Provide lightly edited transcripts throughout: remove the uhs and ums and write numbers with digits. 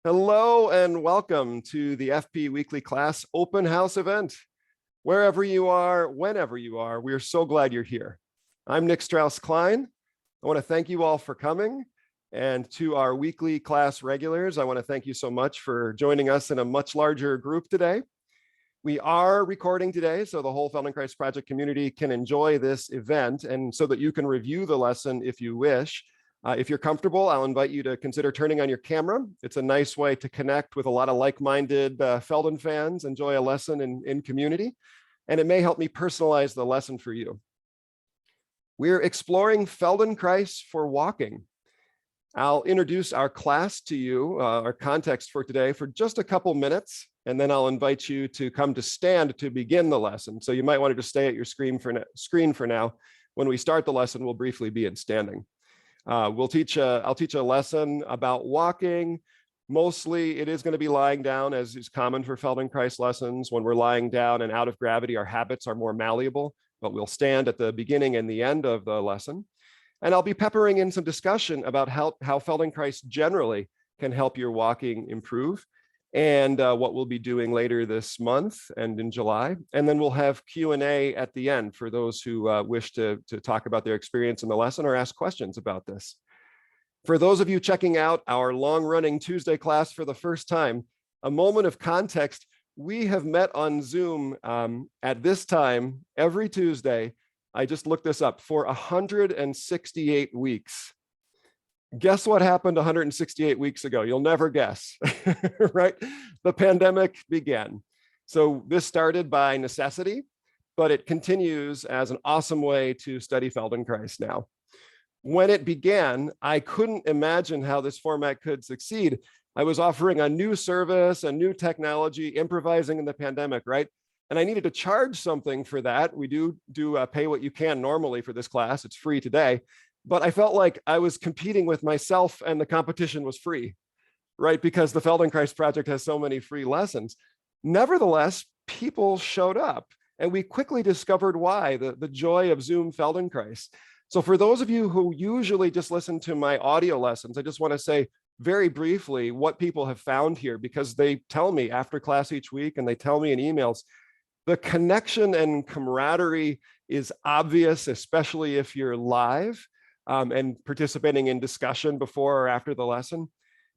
Hello and welcome to the FP Weekly Class Open House event. Wherever you are, whenever you are, we are so glad you're here. I'm Nick Strauss-Klein. I want to thank you all for coming. And to our weekly class regulars, I want to thank you so much for joining us in a much larger group today. We are recording today so the whole Feldenkrais Project community can enjoy this event and so that you can review the lesson if you wish. If you're comfortable, I'll invite you to consider turning on your camera. It's a nice way to connect with a lot of like-minded Felden fans, enjoy a lesson in community, and it may help me personalize the lesson for you. We're exploring Feldenkrais for walking. I'll introduce our class to you, our context for today, for just a couple minutes, and then I'll invite you to come to stand to begin the lesson. So you might want to just stay at your screen for now. When we start the lesson, we'll briefly be in standing. I'll teach a lesson about walking. Mostly it is going to be lying down, as is common for Feldenkrais lessons. When we're lying down and out of gravity, our habits are more malleable, but we'll stand at the beginning and the end of the lesson. And I'll be peppering in some discussion about how Feldenkrais generally can help your walking improve, and what we'll be doing later this month and in July. And then we'll have Q&A at the end for those who wish to talk about their experience in the lesson or ask questions about this. For those of you checking out our long-running Tuesday class for the first time, a moment of context: we have met on Zoom at this time every Tuesday. I just looked this up, for 168 weeks. Guess what happened 168 weeks ago? You'll never guess, right? The pandemic began. So this started by necessity, but it continues as an awesome way to study Feldenkrais now. When it began, I couldn't imagine how this format could succeed. I was offering a new service, a new technology, improvising in the pandemic, right? And I needed to charge something for that. We do pay what you can normally for this class. It's free today. But I felt like I was competing with myself and the competition was free, right? Because the Feldenkrais Project has so many free lessons. Nevertheless, people showed up and we quickly discovered why, the joy of Zoom Feldenkrais. So for those of you who usually just listen to my audio lessons, I just want to say very briefly what people have found here, because they tell me after class each week and they tell me in emails. The connection and camaraderie is obvious, especially if you're live and participating in discussion before or after the lesson.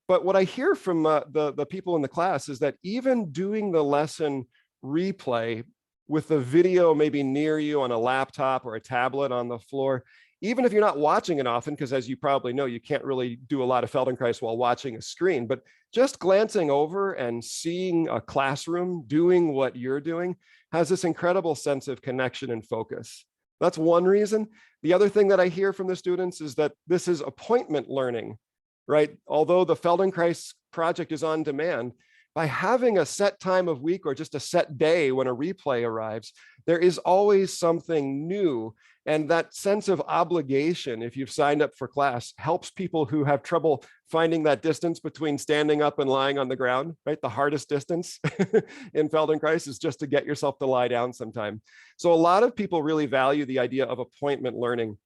But what I hear from the people in the class is that even doing the lesson replay with the video maybe near you on a laptop or a tablet on the floor, even if you're not watching it often, because as you probably know, you can't really do a lot of Feldenkrais while watching a screen, but just glancing over and seeing a classroom doing what you're doing has this incredible sense of connection and focus. That's one reason. The other thing that I hear from the students is that this is appointment learning, right? Although the Feldenkrais project is on demand, by having a set time of week or just a set day when a replay arrives, there is always something new. And that sense of obligation, if you've signed up for class, helps people who have trouble finding that distance between standing up and lying on the ground, right? The hardest distance in Feldenkrais is just to get yourself to lie down sometime. So a lot of people really value the idea of appointment learning.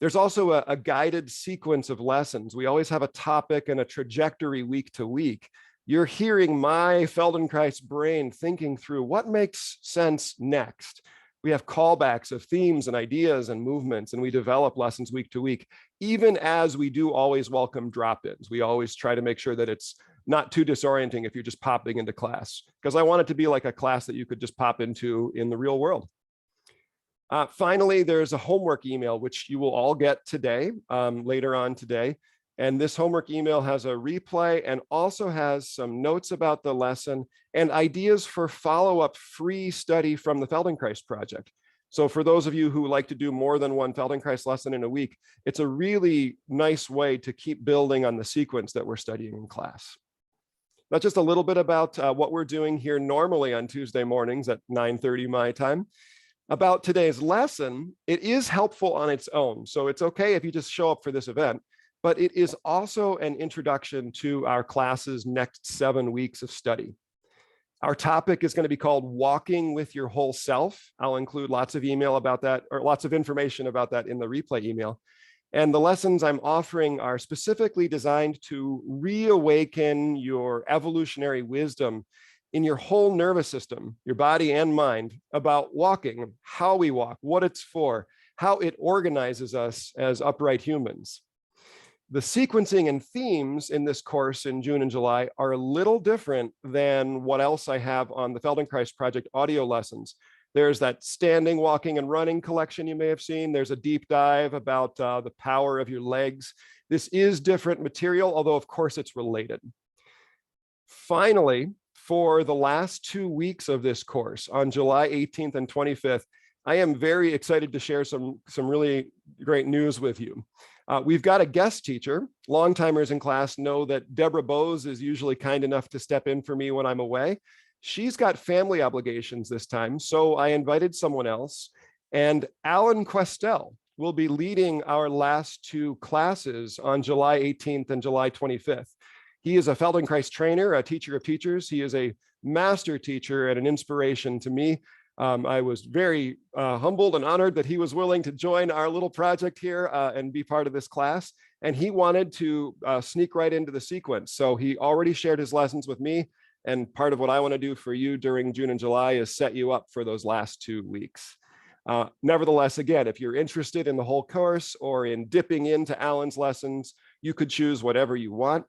There's also a guided sequence of lessons. We always have a topic and a trajectory week to week. You're hearing my Feldenkrais brain thinking through what makes sense next. We have callbacks of themes and ideas and movements, and we develop lessons week to week, even as we do always welcome drop-ins. We always try to make sure that it's not too disorienting if you're just popping into class, because I want it to be like a class that you could just pop into in the real world. Finally, there's a homework email, which you will all get today, later on today. And this homework email has a replay and also has some notes about the lesson and ideas for follow-up free study from the Feldenkrais Project. So for those of you who like to do more than one Feldenkrais lesson in a week, it's a really nice way to keep building on the sequence that we're studying in class. That's just a little bit about what we're doing here normally on Tuesday mornings at 9:30 my time. About today's lesson, it is helpful on its own. So it's okay if you just show up for this event, but it is also an introduction to our class's next 7 weeks of study. Our topic is going to be called Walking with Your Whole Self. I'll include lots of email about that, or lots of information about that in the replay email. And the lessons I'm offering are specifically designed to reawaken your evolutionary wisdom in your whole nervous system, your body and mind, about walking, how we walk, what it's for, how it organizes us as upright humans. The sequencing and themes in this course in June and July are a little different than what else I have on the Feldenkrais Project audio lessons. There's that standing, walking, and running collection you may have seen. There's a deep dive about the power of your legs. This is different material, although of course it's related. Finally, for the last 2 weeks of this course, on July 18th and 25th, I am very excited to share some really great news with you. We've got a guest teacher. Long-timers in class know that Deborah Bose is usually kind enough to step in for me when I'm away. She's got family obligations this time, so I invited someone else. And Alan Questel will be leading our last 2 classes on July 18th and July 25th. He is a Feldenkrais trainer, a teacher of teachers. He is a master teacher and an inspiration to me. I was very humbled and honored that he was willing to join our little project here and be part of this class. And he wanted to sneak right into the sequence. So he already shared his lessons with me. And part of what I want to do for you during June and July is set you up for those last 2 weeks. Nevertheless, again, if you're interested in the whole course or in dipping into Alan's lessons, you could choose whatever you want.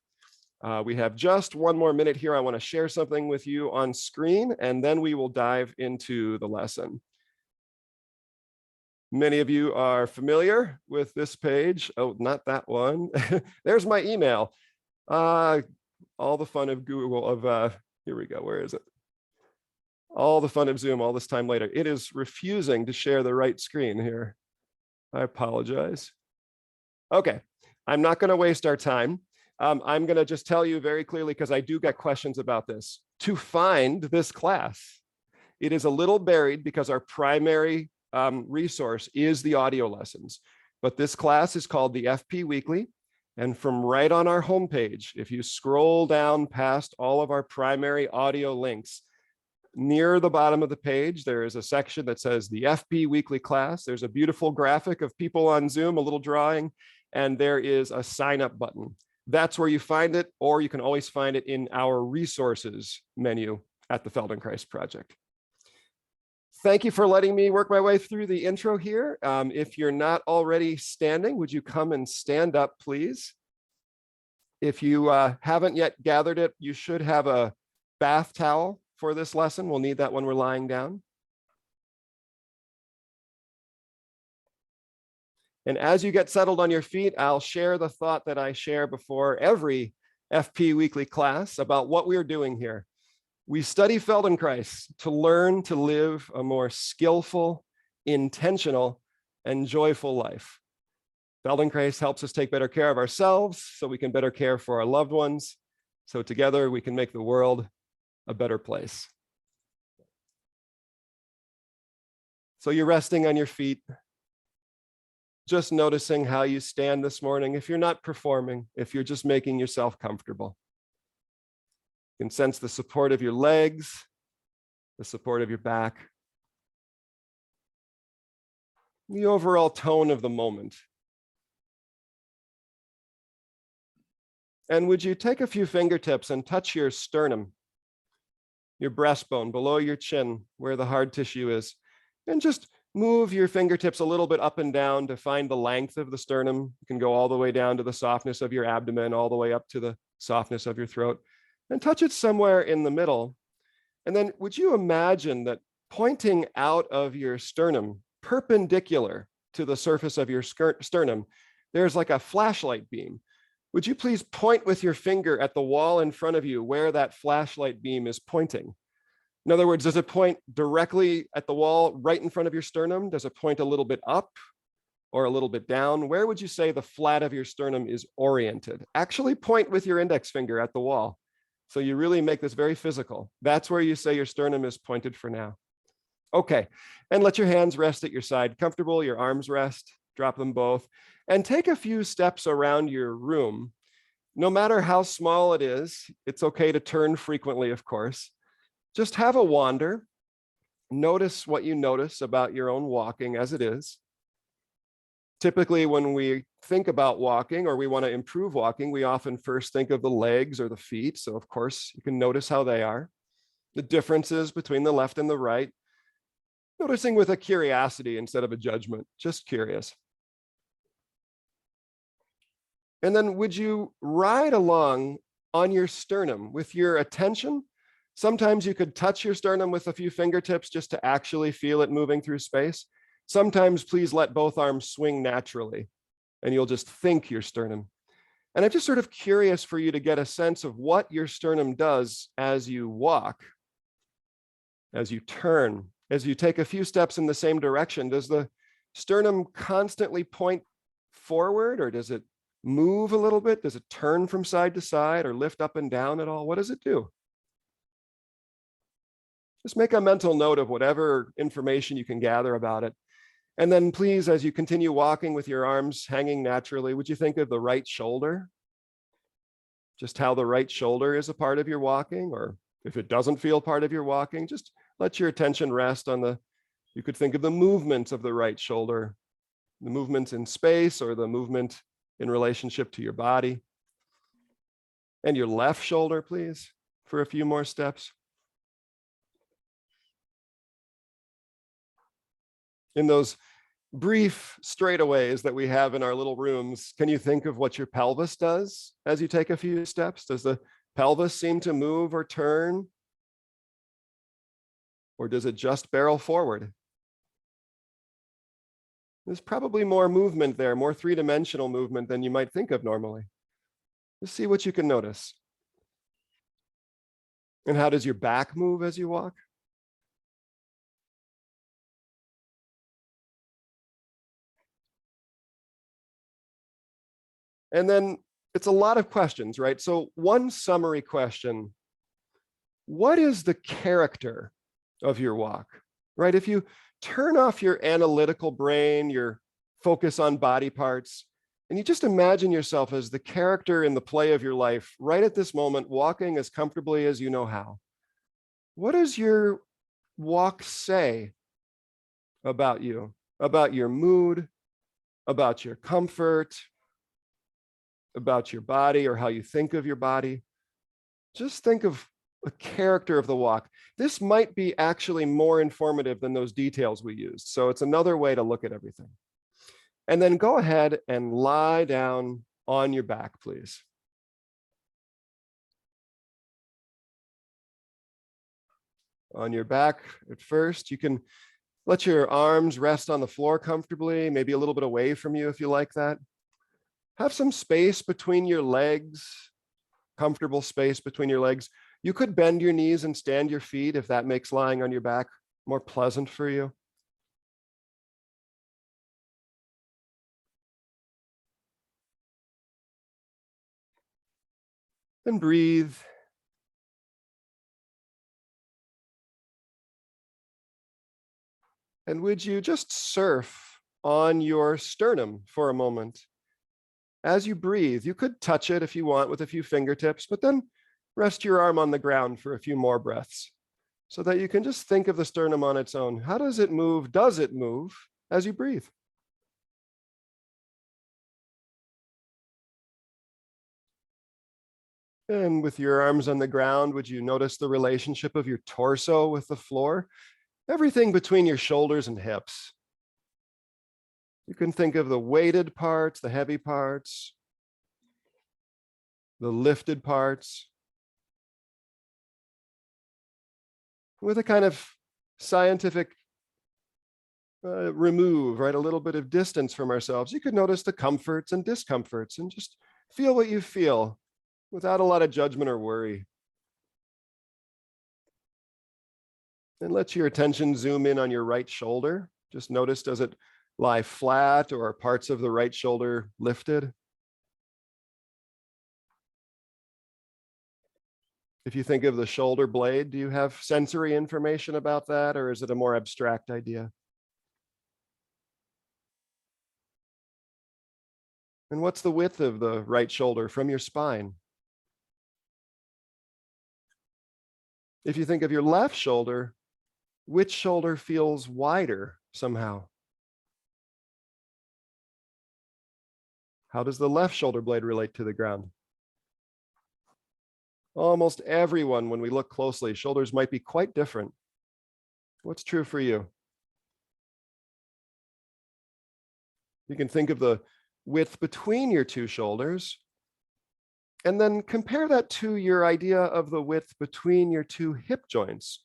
We have just 1 more minute here. I want to share something with you on screen, and then we will dive into the lesson. Many of you are familiar with this page. Oh, not that one. There's my email. All the fun of Google, here we go, where is it? All the fun of Zoom all this time later. It is refusing to share the right screen here. I apologize. Okay, I'm not gonna waste our time. I'm gonna just tell you very clearly, because I do get questions about this. To find this class, it is a little buried because our primary resource is the audio lessons. But this class is called the FP Weekly. And from right on our homepage, if you scroll down past all of our primary audio links, near the bottom of the page, there is a section that says the FP Weekly class. There's a beautiful graphic of people on Zoom, a little drawing, and there is a sign up button. That's where you find it, or you can always find it in our resources menu at the Feldenkrais Project. Thank you for letting me work my way through the intro here. If you're not already standing, would you come and stand up, please? If you haven't yet gathered it, you should have a bath towel for this lesson. We'll need that when we're lying down. And as you get settled on your feet, I'll share the thought that I share before every FP Weekly class about what we're doing here. We study Feldenkrais to learn to live a more skillful, intentional, and joyful life. Feldenkrais helps us take better care of ourselves so we can better care for our loved ones. So together we can make the world a better place. So you're resting on your feet, just noticing how you stand this morning. If you're not performing, if you're just making yourself comfortable. You can sense the support of your legs, the support of your back, the overall tone of the moment. And would you take a few fingertips and touch your sternum, your breastbone, below your chin, where the hard tissue is, and just move your fingertips a little bit up and down to find the length of the sternum. You can go all the way down to the softness of your abdomen, all the way up to the softness of your throat, and touch it somewhere in the middle. And then would you imagine that pointing out of your sternum, perpendicular to the surface of your sternum, there's like a flashlight beam. Would you please point with your finger at the wall in front of you where that flashlight beam is pointing? In other words, does it point directly at the wall right in front of your sternum? Does it point a little bit up or a little bit down? Where would you say the flat of your sternum is oriented? Actually point with your index finger at the wall. So you really make this very physical. That's where you say your sternum is pointed for now. Okay, and let your hands rest at your side. Comfortable, your arms rest, drop them both, and take a few steps around your room. No matter how small it is, it's okay to turn frequently, of course. Just have a wander. Notice what you notice about your own walking as it is. Typically, when we think about walking or we want to improve walking, we often first think of the legs or the feet. So of course, you can notice how they are, the differences between the left and the right, noticing with a curiosity instead of a judgment, just curious. And then would you ride along on your sternum with your attention? Sometimes you could touch your sternum with a few fingertips just to actually feel it moving through space. Sometimes please let both arms swing naturally and you'll just think your sternum. And I'm just sort of curious for you to get a sense of what your sternum does as you walk, as you turn, as you take a few steps in the same direction. Does the sternum constantly point forward, or does it move a little bit? Does it turn from side to side or lift up and down at all? What does it do? Just make a mental note of whatever information you can gather about it. And then please, as you continue walking with your arms hanging naturally, would you think of the right shoulder? Just how the right shoulder is a part of your walking, or if it doesn't feel part of your walking, just let your attention rest on you could think of the movement of the right shoulder, the movement in space or the movement in relationship to your body. And your left shoulder, please, for a few more steps. In those brief straightaways that we have in our little rooms, can you think of what your pelvis does as you take a few steps? Does the pelvis seem to move or turn? Or does it just barrel forward? There's probably more movement there, more three-dimensional movement than you might think of normally. Just see what you can notice. And how does your back move as you walk? And then it's a lot of questions, right? So one summary question: what is the character of your walk, right? If you turn off your analytical brain, your focus on body parts, and you just imagine yourself as the character in the play of your life, right at this moment, walking as comfortably as you know how, what does your walk say about you, about your mood, about your comfort, about your body, or how you think of your body? Just think of a character of the walk. This might be actually more informative than those details we used. So it's another way to look at everything. And then go ahead and lie down on your back, please. On your back at first, you can let your arms rest on the floor comfortably, maybe a little bit away from you if you like that. Have some space between your legs, comfortable space between your legs. You could bend your knees and stand your feet if that makes lying on your back more pleasant for you. Then breathe. And would you just surf on your sternum for a moment? As you breathe, you could touch it if you want with a few fingertips, but then rest your arm on the ground for a few more breaths so that you can just think of the sternum on its own. How does it move? Does it move as you breathe? And with your arms on the ground, would you notice the relationship of your torso with the floor? Everything between your shoulders and hips. You can think of the weighted parts, the heavy parts, the lifted parts. With a kind of scientific remove, right? A little bit of distance from ourselves. You could notice the comforts and discomforts and just feel what you feel without a lot of judgment or worry. And let your attention zoom in on your right shoulder. Just notice, does it lie flat or are parts of the right shoulder lifted? If you think of the shoulder blade, do you have sensory information about that, or is it a more abstract idea? And what's the width of the right shoulder from your spine? If you think of your left shoulder, which shoulder feels wider somehow? How does the left shoulder blade relate to the ground? Almost everyone, when we look closely, shoulders might be quite different. What's true for you? You can think of the width between your two shoulders, and then compare that to your idea of the width between your two hip joints.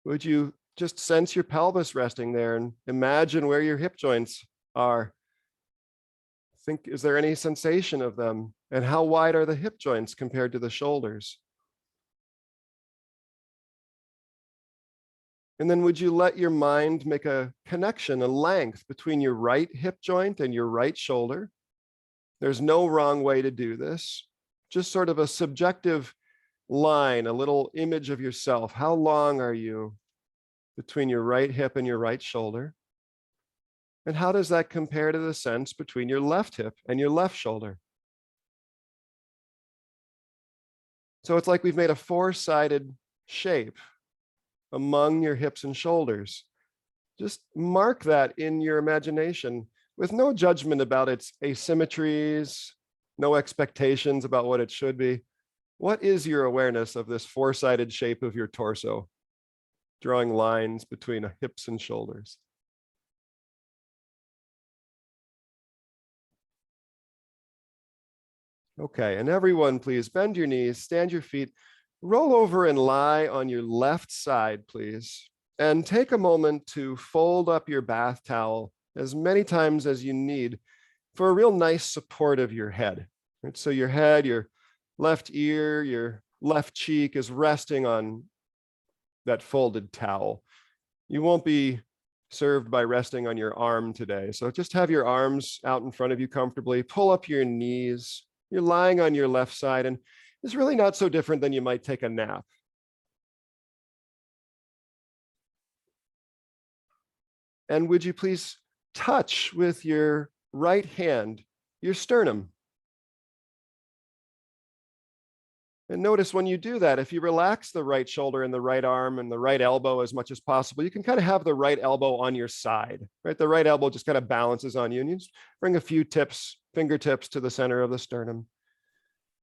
Would you just sense your pelvis resting there and imagine where your hip joints are? Think, is there any sensation of them? And how wide are the hip joints compared to the shoulders? And then would you let your mind make a connection, a length between your right hip joint and your right shoulder? There's no wrong way to do this. Just sort of a subjective line, a little image of yourself. How long are you between your right hip and your right shoulder? And how does that compare to the sense between your left hip and your left shoulder? So it's like we've made a four-sided shape among your hips and shoulders. Just mark that in your imagination with no judgment about its asymmetries, no expectations about what it should be. What is your awareness of this four-sided shape of your torso, drawing lines between hips and shoulders? Okay, and everyone, please bend your knees, stand your feet, roll over and lie on your left side, please. And take a moment to fold up your bath towel as many times as you need for a real nice support of your head. Right? So your head, your left ear, your left cheek is resting on that folded towel. You won't be served by resting on your arm today. So just have your arms out in front of you comfortably, pull up your knees. You're lying on your left side, and it's really not so different than you might take a nap. And would you please touch with your right hand your sternum? And notice when you do that, if you relax the right shoulder and the right arm and the right elbow as much as possible, you can kind of have the right elbow on your side, right? The right elbow just kind of balances on you, and you just bring a few fingertips to the center of the sternum.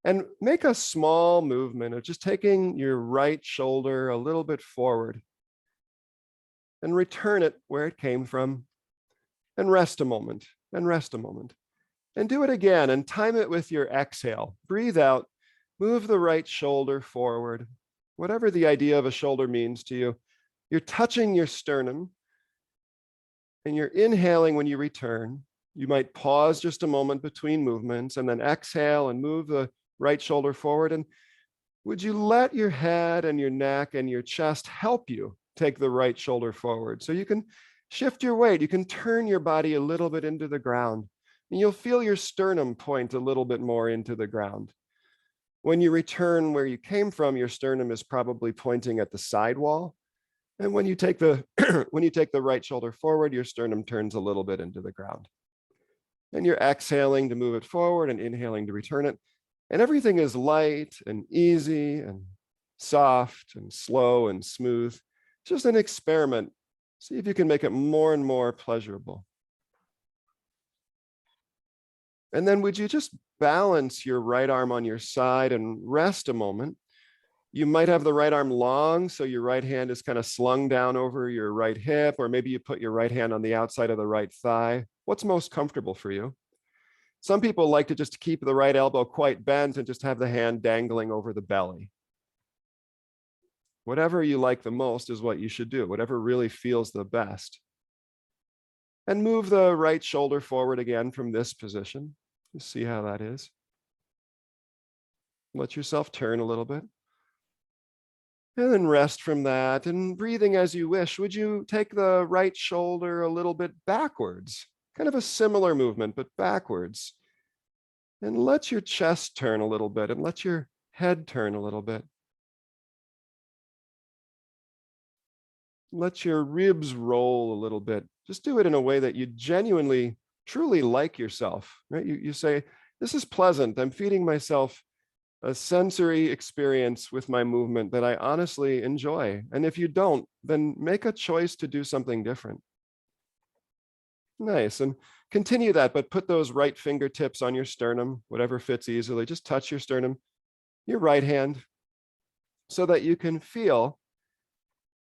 And make a small movement of just taking your right shoulder a little bit forward and return it where it came from, and rest a moment, and rest a moment. And do it again and time it with your exhale. Breathe out, move the right shoulder forward. Whatever the idea of a shoulder means to you, you're touching your sternum and you're inhaling when you return. You might pause just a moment between movements and then exhale and move the right shoulder forward. And would you let your head and your neck and your chest help you take the right shoulder forward? So you can shift your weight. You can turn your body a little bit into the ground, and you'll feel your sternum point a little bit more into the ground. When you return where you came from, your sternum is probably pointing at the sidewall. And when you take the when you take the right shoulder forward, your sternum turns a little bit into the ground. And you're exhaling to move it forward and inhaling to return it. And everything is light and easy and soft and slow and smooth. It's just an experiment. See if you can make it more and more pleasurable. And then would you just balance your right arm on your side and rest a moment? You might have the right arm long, so your right hand is kind of slung down over your right hip, or maybe you put your right hand on the outside of the right thigh. What's most comfortable for you? Some people like to just keep the right elbow quite bent and just have the hand dangling over the belly. Whatever you like the most is what you should do, whatever really feels the best. And move the right shoulder forward again from this position. Just see how that is. Let yourself turn a little bit. And then rest from that, and breathing as you wish. Would you take the right shoulder a little bit backwards? Kind of a similar movement, but backwards. And let your chest turn a little bit, and let your head turn a little bit. Let your ribs roll a little bit. Just do it in a way that you genuinely, truly like yourself, right? You say, this is pleasant. I'm feeding myself a sensory experience with my movement that I honestly enjoy. And if you don't, then make a choice to do something different. Nice. And continue that, but put those right fingertips on your sternum, whatever fits easily. Just touch your sternum, your right hand, so that you can feel,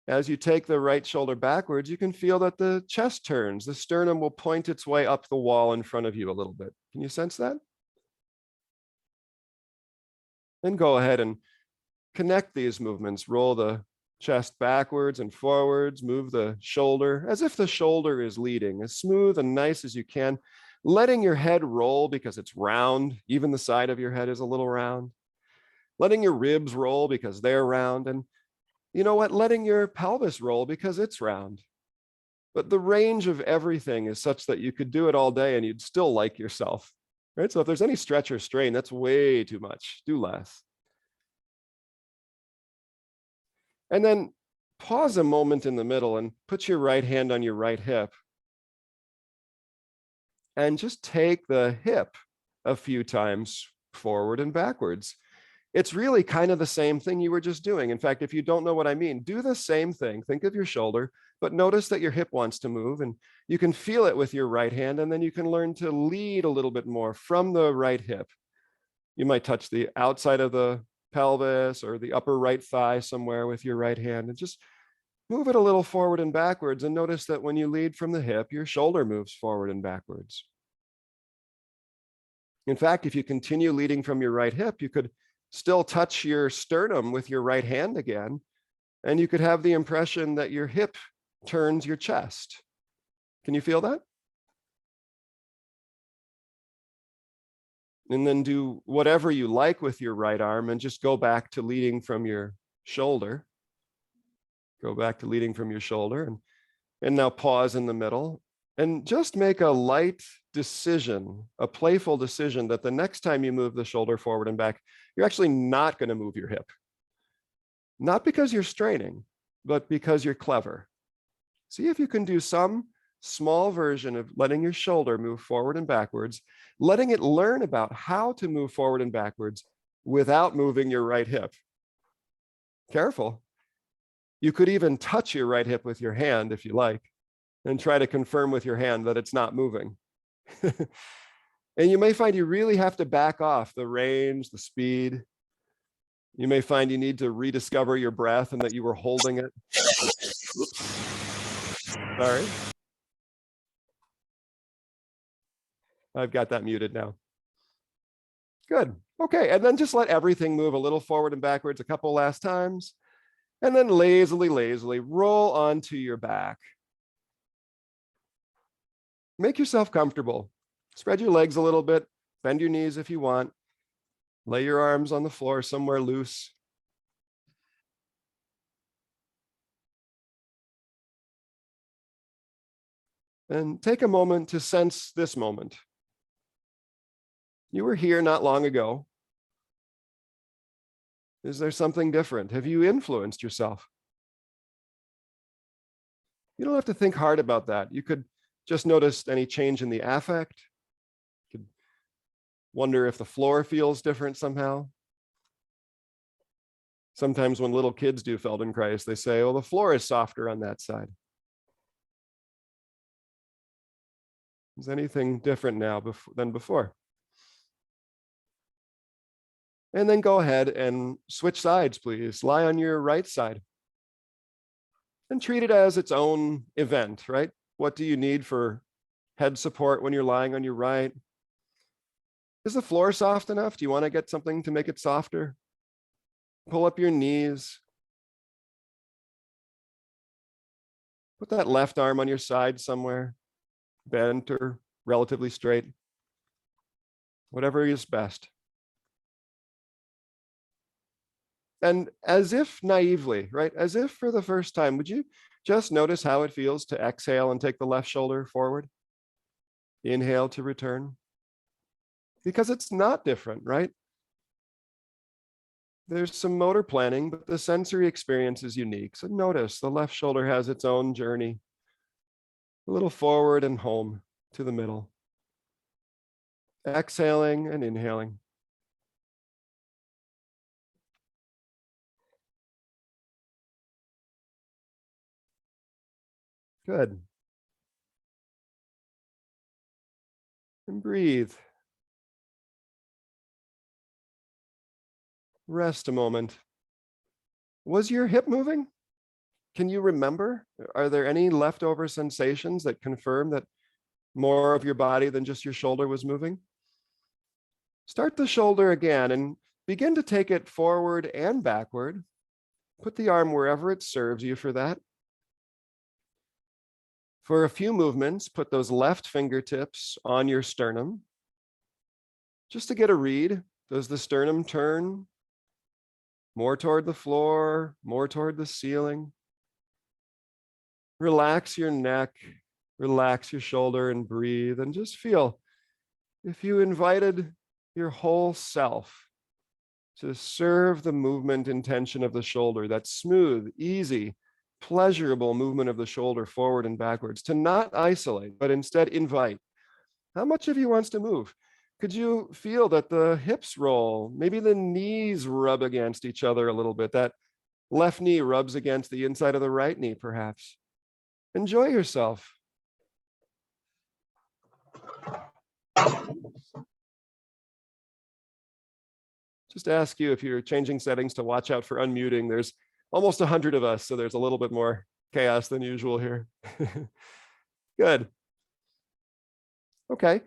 as you take the right shoulder backwards, you can feel that the chest turns. The sternum will point its way up the wall in front of you a little bit. Can you sense that? Then go ahead and connect these movements. Roll the chest backwards and forwards, move the shoulder as if the shoulder is leading, as smooth and nice as you can, letting your head roll because it's round. Even the side of your head is a little round. Letting your ribs roll because they're round. And you know what? Letting your pelvis roll because it's round. But the range of everything is such that you could do it all day and you'd still like yourself, right? So if there's any stretch or strain, that's way too much. Do less. And then pause a moment in the middle and put your right hand on your right hip. And just take the hip a few times forward and backwards. It's really kind of the same thing you were just doing. In fact, if you don't know what I mean, do the same thing. Think of your shoulder, but notice that your hip wants to move and you can feel it with your right hand. And then you can learn to lead a little bit more from the right hip. You might touch the outside of the pelvis or the upper right thigh somewhere with your right hand and just move it a little forward and backwards. And notice that when you lead from the hip, your shoulder moves forward and backwards. In fact, if you continue leading from your right hip, you could still touch your sternum with your right hand again, and you could have the impression that your hip turns your chest. Can you feel that? And then do whatever you like with your right arm and just go back to leading from your shoulder. Go back to leading from your shoulder and now pause in the middle and just make a light decision, a playful decision that the next time you move the shoulder forward and back, you're actually not going to move your hip. Not because you're straining, but because you're clever. See if you can do some small version of letting your shoulder move forward and backwards, letting it learn about how to move forward and backwards without moving your right hip. Careful. You could even touch your right hip with your hand if you like, and try to confirm with your hand that it's not moving. And you may find you really have to back off the range, the speed. You may find you need to rediscover your breath and that you were holding it. Oops. Sorry. I've got that muted now. Good. Okay, and then just let everything move a little forward and backwards a couple last times. And then lazily roll onto your back. Make yourself comfortable. Spread your legs a little bit, bend your knees if you want. Lay your arms on the floor somewhere loose. And take a moment to sense this moment. You were here not long ago. Is there something different? Have you influenced yourself? You don't have to think hard about that. You could just notice any change in the affect. You could wonder if the floor feels different somehow. Sometimes when little kids do Feldenkrais, they say, oh, the floor is softer on that side. Is anything different now than before? And then go ahead and switch sides, please. Lie on your right side and treat it as its own event, right? What do you need for head support when you're lying on your right? Is the floor soft enough? Do you want to get something to make it softer? Pull up your knees. Put that left arm on your side somewhere, bent or relatively straight. Whatever is best. And as if naively, right? As if for the first time, would you just notice how it feels to exhale and take the left shoulder forward? Inhale to return. Because it's not different, right? There's some motor planning, but the sensory experience is unique. So notice the left shoulder has its own journey. A little forward and home to the middle. Exhaling and inhaling. Good. And breathe. Rest a moment. Was your hip moving? Can you remember? Are there any leftover sensations that confirm that more of your body than just your shoulder was moving? Start the shoulder again and begin to take it forward and backward. Put the arm wherever it serves you for that. For a few movements, put those left fingertips on your sternum. Just to get a read, does the sternum turn more toward the floor, more toward the ceiling? Relax your neck, relax your shoulder and breathe, and just feel if you invited your whole self to serve the movement intention of the shoulder, that smooth, easy, pleasurable movement of the shoulder forward and backwards, to not isolate, but instead invite. How much of you wants to move? Could you feel that the hips roll? Maybe the knees rub against each other a little bit. That left knee rubs against the inside of the right knee, perhaps. Enjoy yourself. Just ask you if you're changing settings to watch out for unmuting. There's almost 100 of us, so there's a little bit more chaos than usual here. Good. Okay.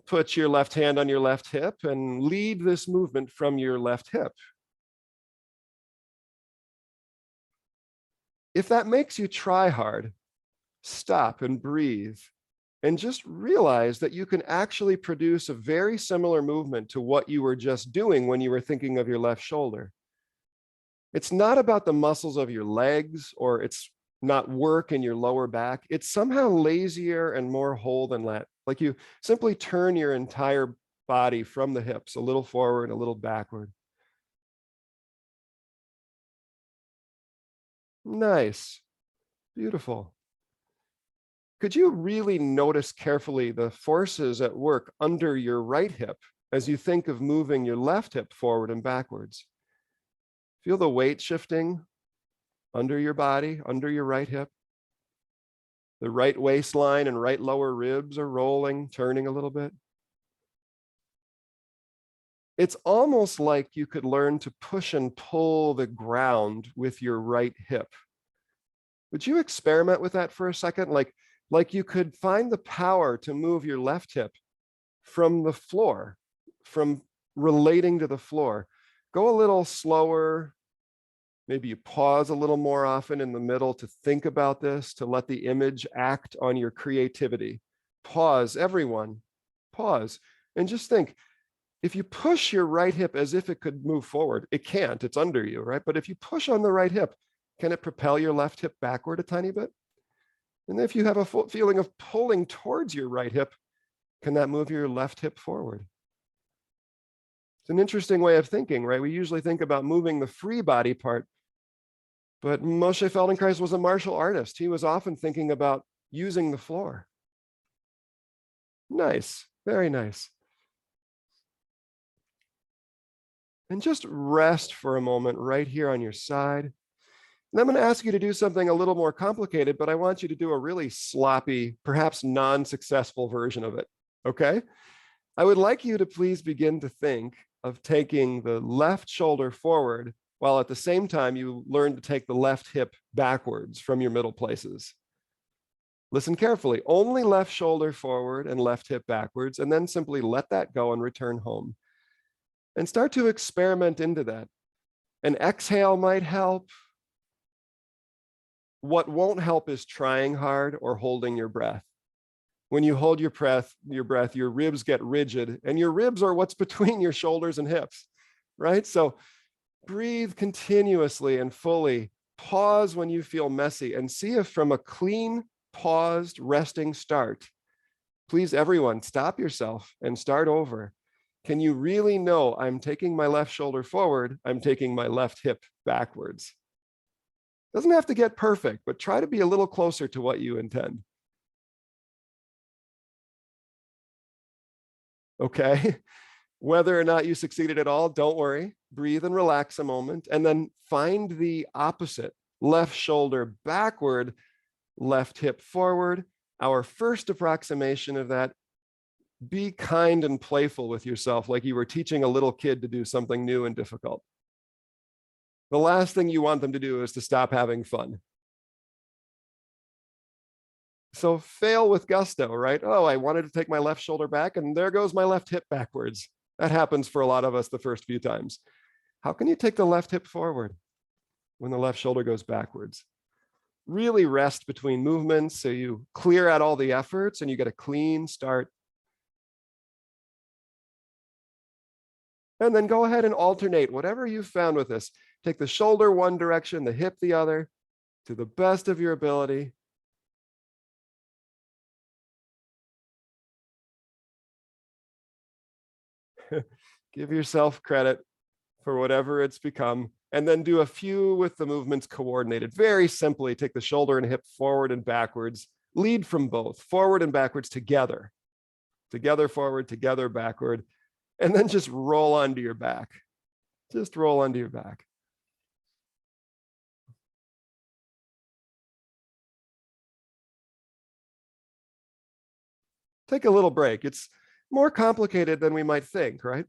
Put your left hand on your left hip and lead this movement from your left hip. If that makes you try hard, stop and breathe and just realize that you can actually produce a very similar movement to what you were just doing when you were thinking of your left shoulder. It's not about the muscles of your legs, or it's not work in your lower back. It's somehow lazier and more whole than that. Like you simply turn your entire body from the hips, a little forward, a little backward. Nice. Beautiful. Could you really notice carefully the forces at work under your right hip as you think of moving your left hip forward and backwards? Feel the weight shifting under your body, under your right hip. The right waistline and right lower ribs are rolling, turning a little bit. It's almost like you could learn to push and pull the ground with your right hip. Would you experiment with that for a second? Like you could find the power to move your left hip from the floor, from relating to the floor. Go a little slower. Maybe you pause a little more often in the middle to think about this, to let the image act on your creativity. Pause, everyone, pause, and just think, if you push your right hip as if it could move forward, it can't, it's under you, right? But if you push on the right hip, can it propel your left hip backward a tiny bit? And if you have a feeling of pulling towards your right hip, can that move your left hip forward? It's an interesting way of thinking, right? We usually think about moving the free body part, but Moshe Feldenkrais was a martial artist. He was often thinking about using the floor. Nice, very nice. And just rest for a moment right here on your side. And I'm going to ask you to do something a little more complicated, but I want you to do a really sloppy, perhaps non-successful version of it, okay? I would like you to please begin to think of taking the left shoulder forward while at the same time you learn to take the left hip backwards from your middle places. Listen carefully, only left shoulder forward and left hip backwards, and then simply let that go and return home. And start to experiment into that. An exhale might help. What won't help is trying hard or holding your breath. When you hold your breath, your ribs get rigid, and your ribs are what's between your shoulders and hips, right? So breathe continuously and fully. Pause when you feel messy and see if from a clean, paused, resting start, please everyone, stop yourself and start over. Can you really know I'm taking my left shoulder forward, I'm taking my left hip backwards? Doesn't have to get perfect, but try to be a little closer to what you intend. Okay, whether or not you succeeded at all, don't worry. Breathe and relax a moment, and then find the opposite. Left shoulder backward, left hip forward. Our first approximation of that Be kind and playful with yourself, like you were teaching a little kid to do something new and difficult. The last thing you want them to do is to stop having fun. So fail with gusto, right? Oh, I wanted to take my left shoulder back, and there goes my left hip backwards. That happens for a lot of us the first few times. How can you take the left hip forward when the left shoulder goes backwards? Really rest between movements so you clear out all the efforts and you get a clean start. And then go ahead and alternate whatever you've found with this. Take the shoulder one direction, the hip the other, to the best of your ability. Give yourself credit for whatever it's become, and then do a few with the movements coordinated. Very simply, take the shoulder and hip forward and backwards. Lead from both, forward and backwards together. Together forward, together backward, and then just roll onto your back. Just roll onto your back. Take a little break. It's more complicated than we might think, right?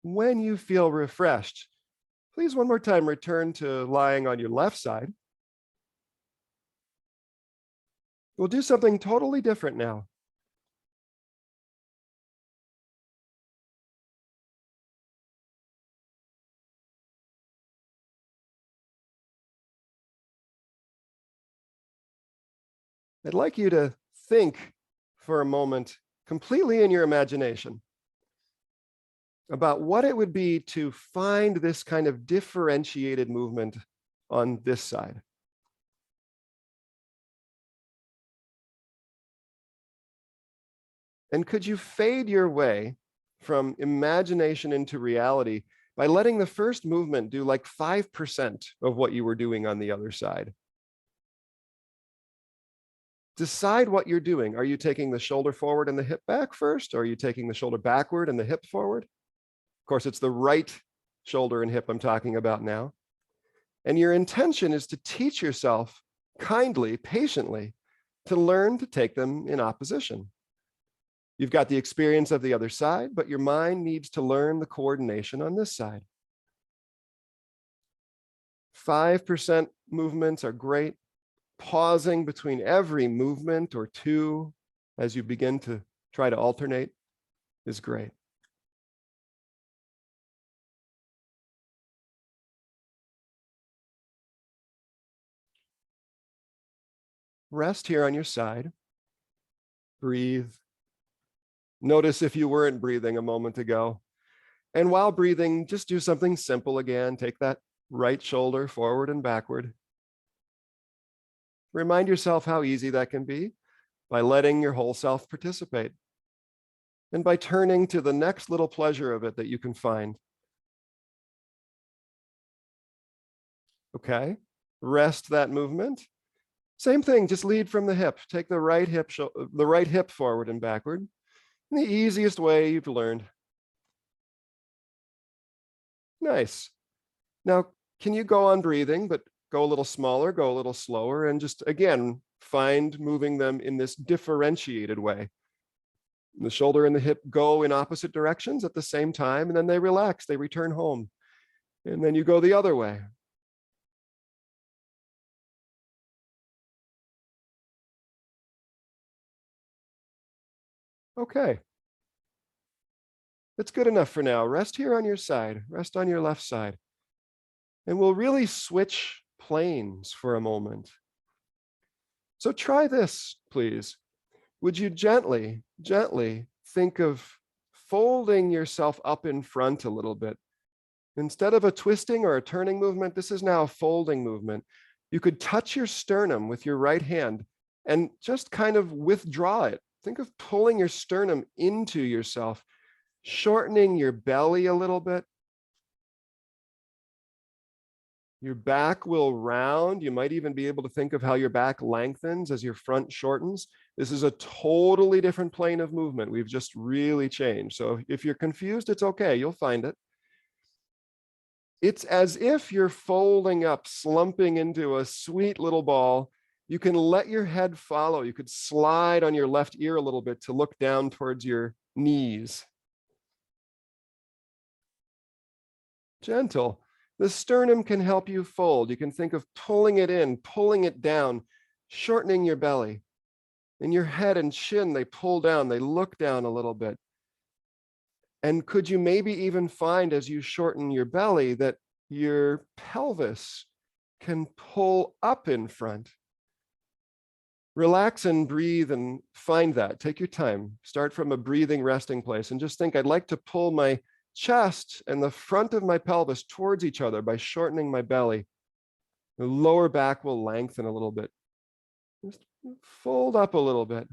When you feel refreshed, please one more time return to lying on your left side. We'll do something totally different now. I'd like you to think for a moment, completely in your imagination, about what it would be to find this kind of differentiated movement on this side. And could you fade your way from imagination into reality by letting the first movement do like 5% of what you were doing on the other side? Decide what you're doing. Are you taking the shoulder forward and the hip back first? Or are you taking the shoulder backward and the hip forward? Of course, it's the right shoulder and hip I'm talking about now. And your intention is to teach yourself kindly, patiently, to learn to take them in opposition. You've got the experience of the other side, but your mind needs to learn the coordination on this side. 5% movements are great. Pausing between every movement or two as you begin to try to alternate is great. Rest here on your side. Breathe. Notice if you weren't breathing a moment ago. And while breathing, just do something simple again. Take that right shoulder forward and backward. Remind yourself how easy that can be by letting your whole self participate and by turning to the next little pleasure of it that you can find. Okay, rest that movement. Same thing, just lead from the hip. Take the right hip forward and backward in the easiest way you've learned. Nice. Now, can you go on breathing, but go a little smaller, go a little slower, and just, again, find moving them in this differentiated way. The shoulder and the hip go in opposite directions at the same time, and then they relax, they return home. And then you go the other way. Okay. That's good enough for now. Rest here on your side, rest on your left side. And we'll really switch planes for a moment. So try this, please. Would you gently think of folding yourself up in front a little bit? Instead of a twisting or a turning movement, this is now a folding movement. You could touch your sternum with your right hand and just kind of withdraw it. Think of pulling your sternum into yourself, shortening your belly a little bit. Your back will round. You might even be able to think of how your back lengthens as your front shortens. This is a totally different plane of movement. We've just really changed. So if you're confused, it's okay. You'll find it. It's as if you're folding up, slumping into a sweet little ball. You can let your head follow. You could slide on your left ear a little bit to look down towards your knees. Gentle. The sternum can help you fold. You can think of pulling it in, pulling it down, shortening your belly. And your head and chin, they pull down, they look down a little bit. And could you maybe even find as you shorten your belly that your pelvis can pull up in front? Relax and breathe and find that. Take your time. Start from a breathing resting place and just think, I'd like to pull my chest and the front of my pelvis towards each other by shortening my belly. The lower back will lengthen a little bit. Just fold up a little bit.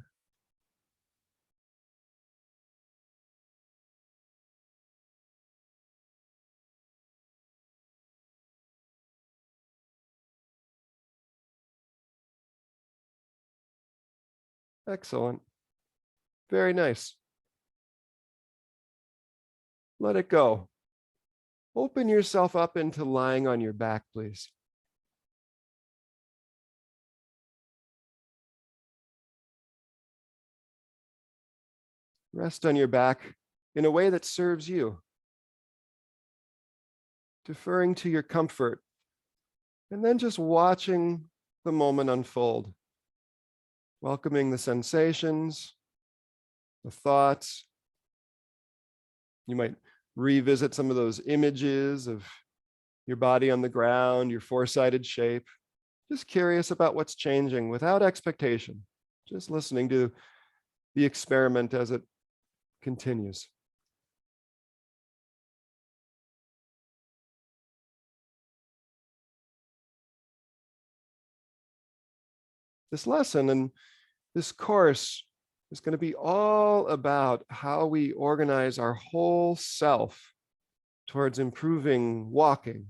Excellent. Very nice. Let it go. Open yourself up into lying on your back, please. Rest on your back in a way that serves you, deferring to your comfort, and then just watching the moment unfold, welcoming the sensations, the thoughts. You might revisit some of those images of your body on the ground, your four-sided shape. Just curious about what's changing without expectation, just listening to the experiment as it continues. This lesson and this course is going to be all about how we organize our whole self towards improving walking,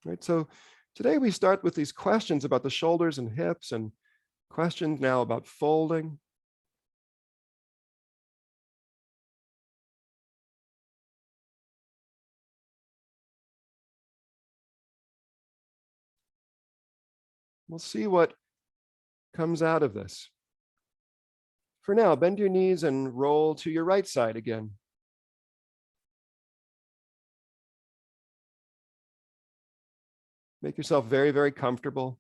right? So today we start with these questions about the shoulders and hips and questions now about folding. We'll see what comes out of this. For now, bend your knees and roll to your right side again. Make yourself very, very comfortable.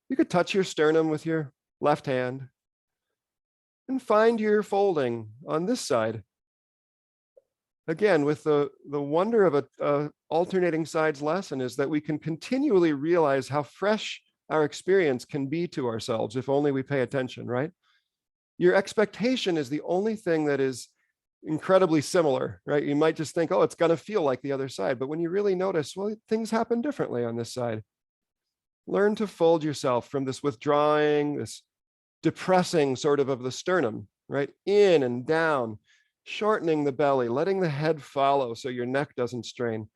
You could touch your sternum with your left hand and find your folding on this side. Again, with the wonder of a alternating sides lesson is that we can continually realize how fresh our experience can be to ourselves if only we pay attention, right? Your expectation is the only thing that is incredibly similar, right? You might just think, oh, it's going to feel like the other side. But when you really notice, well, things happen differently on this side. Learn to fold yourself from this withdrawing, this depressing sort of the sternum, right? In and down, shortening the belly, letting the head follow so your neck doesn't strain.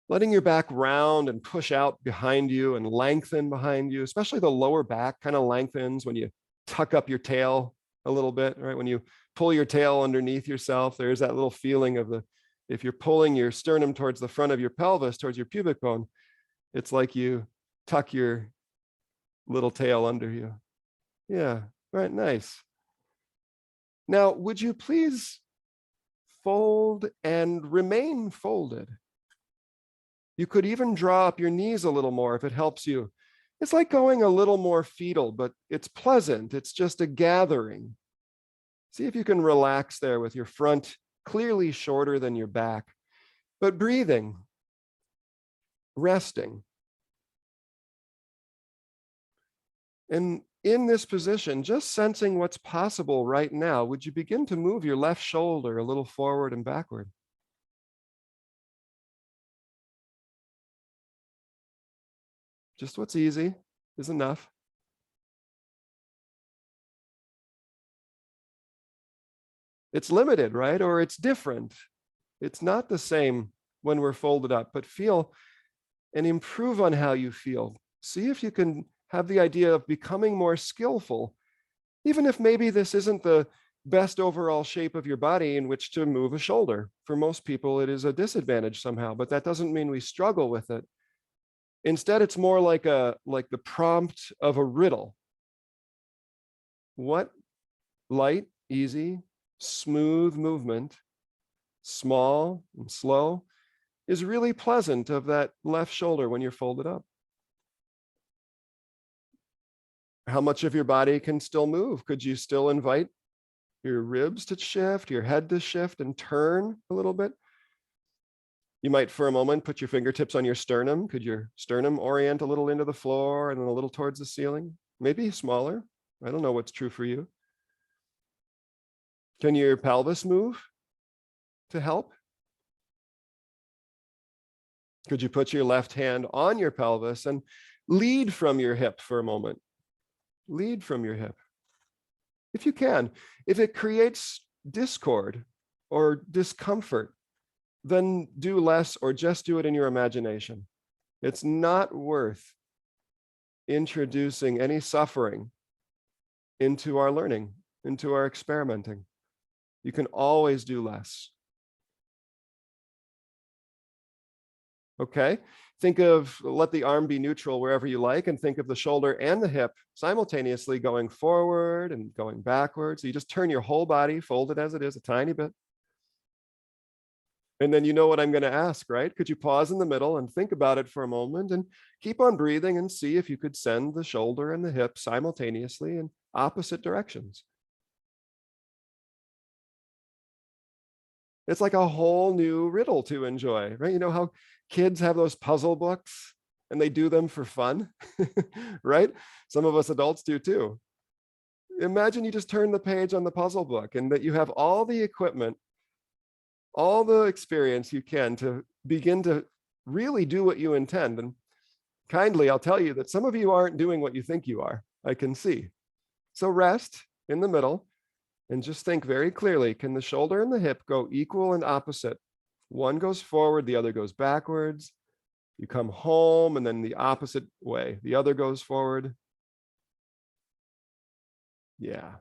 Letting your back round and push out behind you and lengthen behind you, especially the lower back kind of lengthens when you tuck up your tail a little bit, right? When you pull your tail underneath yourself, there's that little feeling of if you're pulling your sternum towards the front of your pelvis, towards your pubic bone, it's like you tuck your little tail under you. Yeah, right, nice. Now, would you please fold and remain folded? You could even draw up your knees a little more if it helps you. It's like going a little more fetal, but it's pleasant. It's just a gathering. See if you can relax there with your front clearly shorter than your back, but breathing, resting. And in this position, just sensing what's possible right now, would you begin to move your left shoulder a little forward and backward? Just what's easy is enough. It's limited, right? Or it's different. It's not the same when we're folded up, but feel and improve on how you feel. See if you can have the idea of becoming more skillful, even if maybe this isn't the best overall shape of your body in which to move a shoulder. For most people, it is a disadvantage somehow, but that doesn't mean we struggle with it. Instead, it's more like the prompt of a riddle. What light, easy, smooth movement, small and slow, is really pleasant of that left shoulder when you're folded up? How much of your body can still move? Could you still invite your ribs to shift, your head to shift and turn a little bit? You might, for a moment, put your fingertips on your sternum. Could your sternum orient a little into the floor and then a little towards the ceiling? Maybe smaller. I don't know what's true for you. Can your pelvis move to help? Could you put your left hand on your pelvis and lead from your hip for a moment? Lead from your hip. If you can. If it creates discord or discomfort, then do less or just do it in your imagination. It's not worth introducing any suffering into our learning, into our experimenting. You can always do less. Okay, let the arm be neutral wherever you like, and think of the shoulder and the hip simultaneously going forward and going backwards. So you just turn your whole body, fold it as it is, a tiny bit. And then you know what I'm going to ask, right? Could you pause in the middle and think about it for a moment and keep on breathing and see if you could send the shoulder and the hip simultaneously in opposite directions? It's like a whole new riddle to enjoy, right? You know how kids have those puzzle books and they do them for fun, right? Some of us adults do too. Imagine you just turn the page on the puzzle book and that you have all the equipment, all the experience you can to begin to really do what you intend. And kindly, I'll tell you that some of you aren't doing what you think you are. I can see. So rest in the middle and just think very clearly, can the shoulder and the hip go equal and opposite? One goes forward, the other goes backwards. You come home and then the opposite way. The other goes forward. Yeah,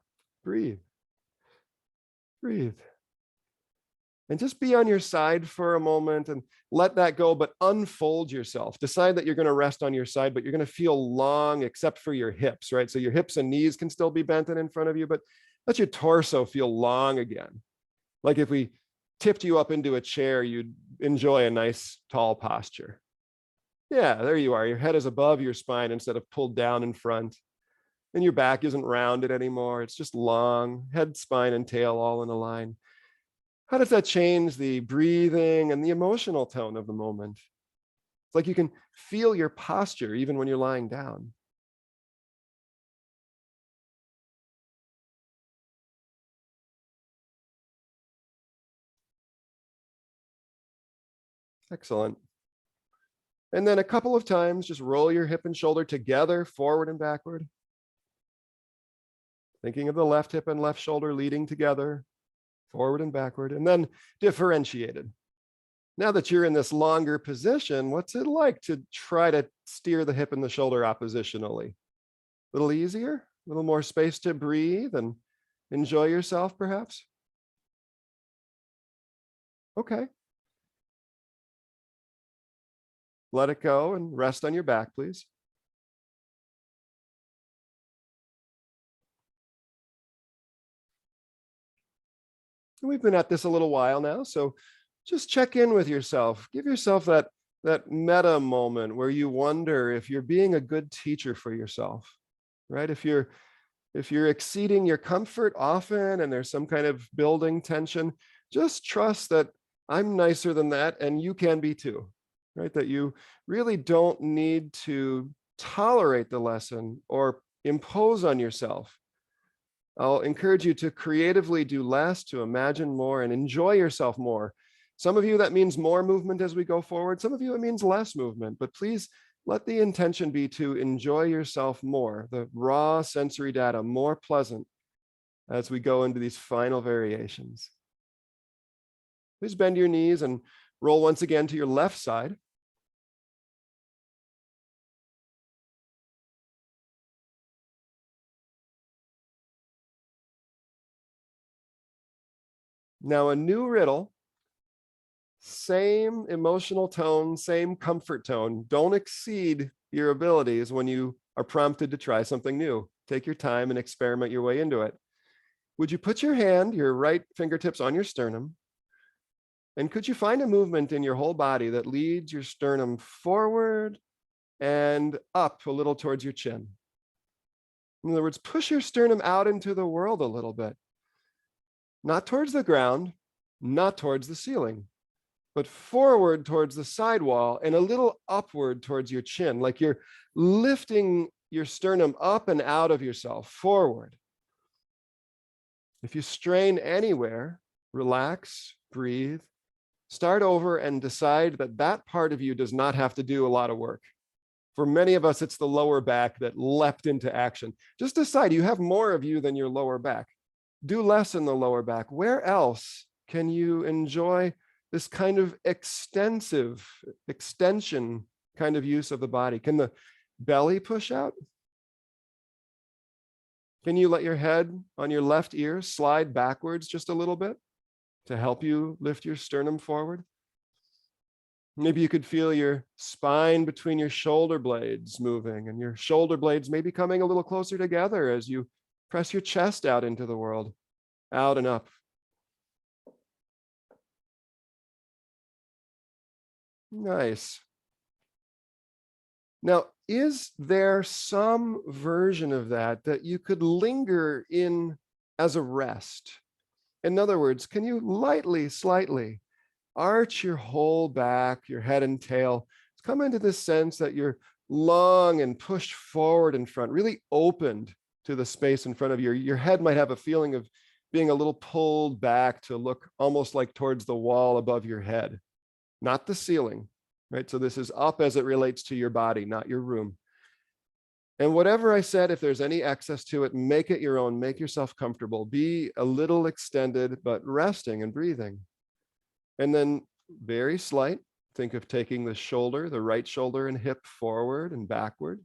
breathe. Breathe. And just be on your side for a moment and let that go, but unfold yourself. Decide that you're going to rest on your side, but you're going to feel long except for your hips, right? So your hips and knees can still be bent in front of you, but let your torso feel long again. Like if we tipped you up into a chair, you'd enjoy a nice tall posture. Yeah, there you are. Your head is above your spine instead of pulled down in front. And your back isn't rounded anymore. It's just long, head, spine, and tail all in a line. How does that change the breathing and the emotional tone of the moment? It's like you can feel your posture even when you're lying down. Excellent. And then a couple of times, just roll your hip and shoulder together, forward and backward. Thinking of the left hip and left shoulder leading together, forward and backward, and then differentiated. Now that you're in this longer position, what's it like to try to steer the hip and the shoulder oppositionally? A little easier, a little more space to breathe and enjoy yourself, perhaps? Okay. Let it go and rest on your back, please. We've been at this a little while now, so just check in with yourself. Give yourself that meta moment where you wonder if you're being a good teacher for yourself, right? If you're exceeding your comfort often and there's some kind of building tension, just trust that I'm nicer than that and you can be too, right? That you really don't need to tolerate the lesson or impose on yourself. I'll encourage you to creatively do less, to imagine more, and enjoy yourself more. Some of you, that means more movement as we go forward. Some of you, it means less movement, but please let the intention be to enjoy yourself more, the raw sensory data more pleasant as we go into these final variations. Please bend your knees and roll once again to your left side. Now, a new riddle, same emotional tone, same comfort tone. Don't exceed your abilities when you are prompted to try something new. Take your time and experiment your way into it. Would you put your right fingertips on your sternum? And could you find a movement in your whole body that leads your sternum forward and up a little towards your chin? In other words, push your sternum out into the world a little bit. Not towards the ground, not towards the ceiling, but forward towards the sidewall and a little upward towards your chin, like you're lifting your sternum up and out of yourself, forward. If you strain anywhere, relax, breathe, start over and decide that that part of you does not have to do a lot of work. For many of us, it's the lower back that leapt into action. Just decide you have more of you than your lower back. Do less in the lower back. Where else can you enjoy this kind of extension kind of use of the body? Can the belly push out? Can you let your head on your left ear slide backwards just a little bit to help you lift your sternum forward? Maybe you could feel your spine between your shoulder blades moving, and your shoulder blades may be coming a little closer together as you press your chest out into the world, out and up. Nice. Now, is there some version of that that you could linger in as a rest? In other words, can you lightly, slightly arch your whole back, your head and tail? Come into this sense that you're long and pushed forward in front, really opened to the space in front of you. Your head might have a feeling of being a little pulled back to look almost like towards the wall above your head, not the ceiling, right? So this is up as it relates to your body, not your room. And whatever I said, if there's any excess to it, make it your own, make yourself comfortable, be a little extended, but resting and breathing. And then very slight, think of taking the shoulder, the right shoulder and hip forward and backward.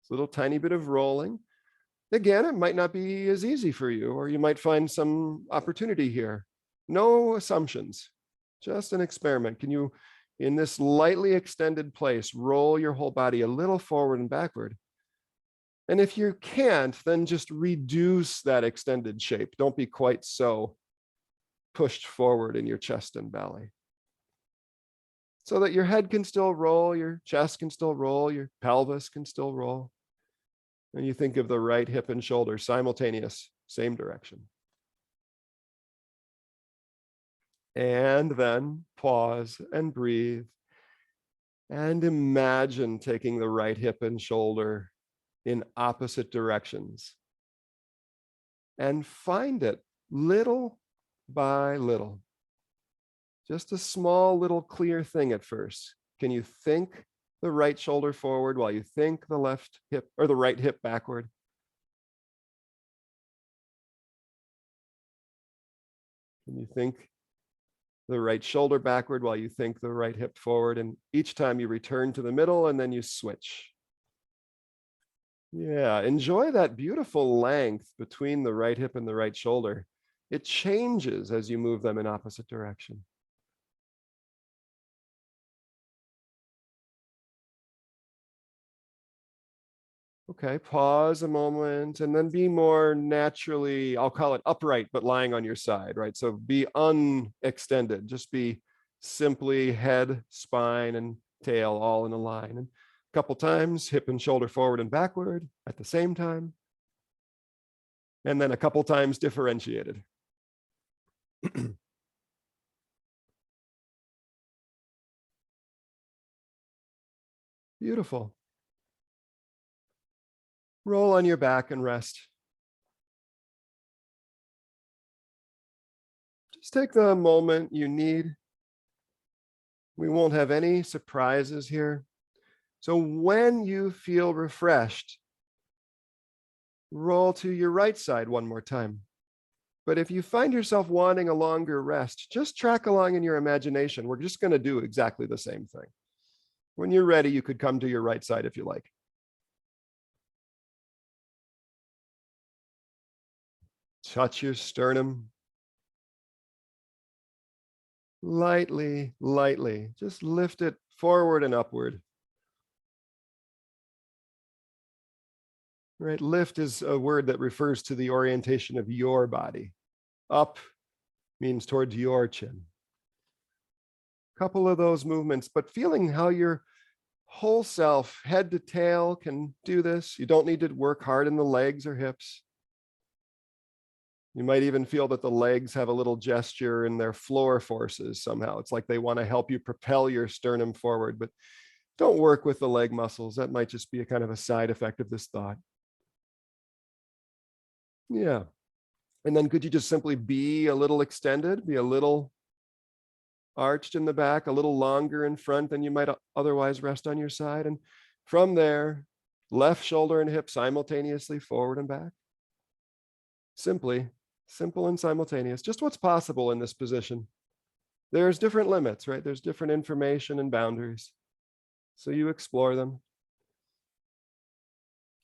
It's a little tiny bit of rolling. Again, it might not be as easy for you, or you might find some opportunity here. No assumptions, just an experiment. Can you, in this lightly extended place, roll your whole body a little forward and backward? And if you can't, then just reduce that extended shape. Don't be quite so pushed forward in your chest and belly, so that your head can still roll, your chest can still roll, your pelvis can still roll. And you think of the right hip and shoulder, simultaneous, same direction. And then pause and breathe and imagine taking the right hip and shoulder in opposite directions, and find it little by little. Just a small little clear thing at first. Can you think the right shoulder forward while you think the left hip or the right hip backward? Can you think the right shoulder backward while you think the right hip forward? And each time you return to the middle and then you switch. Yeah, enjoy that beautiful length between the right hip and the right shoulder. It changes as you move them in opposite direction. Okay, pause a moment and then be more naturally, I'll call it upright, but lying on your side, right? So be unextended, just be simply head, spine, and tail all in a line. And a couple times, hip and shoulder forward and backward at the same time. And then a couple times differentiated. Beautiful. Roll on your back and rest. Just take the moment you need. We won't have any surprises here. So when you feel refreshed, roll to your right side one more time. But if you find yourself wanting a longer rest, just track along in your imagination. We're just going to do exactly the same thing. When you're ready, you could come to your right side if you like. Touch your sternum. lightly, lightly. Just lift it forward and upward. Right? Lift is a word that refers to the orientation of your body. Up means towards your chin. Couple of those movements, but feeling how your whole self, head to tail, can do this. You don't need to work hard in the legs or hips. You might even feel that the legs have a little gesture in their floor forces somehow. It's like they want to help you propel your sternum forward, but don't work with the leg muscles. That might just be a kind of a side effect of this thought. Yeah. And then could you just simply be a little extended, be a little arched in the back, a little longer in front than you might otherwise rest on your side? And from there, left shoulder and hip simultaneously forward and back. Simply, simple and simultaneous, just what's possible in this position. There's different limits, right? There's different information and boundaries. So you explore them.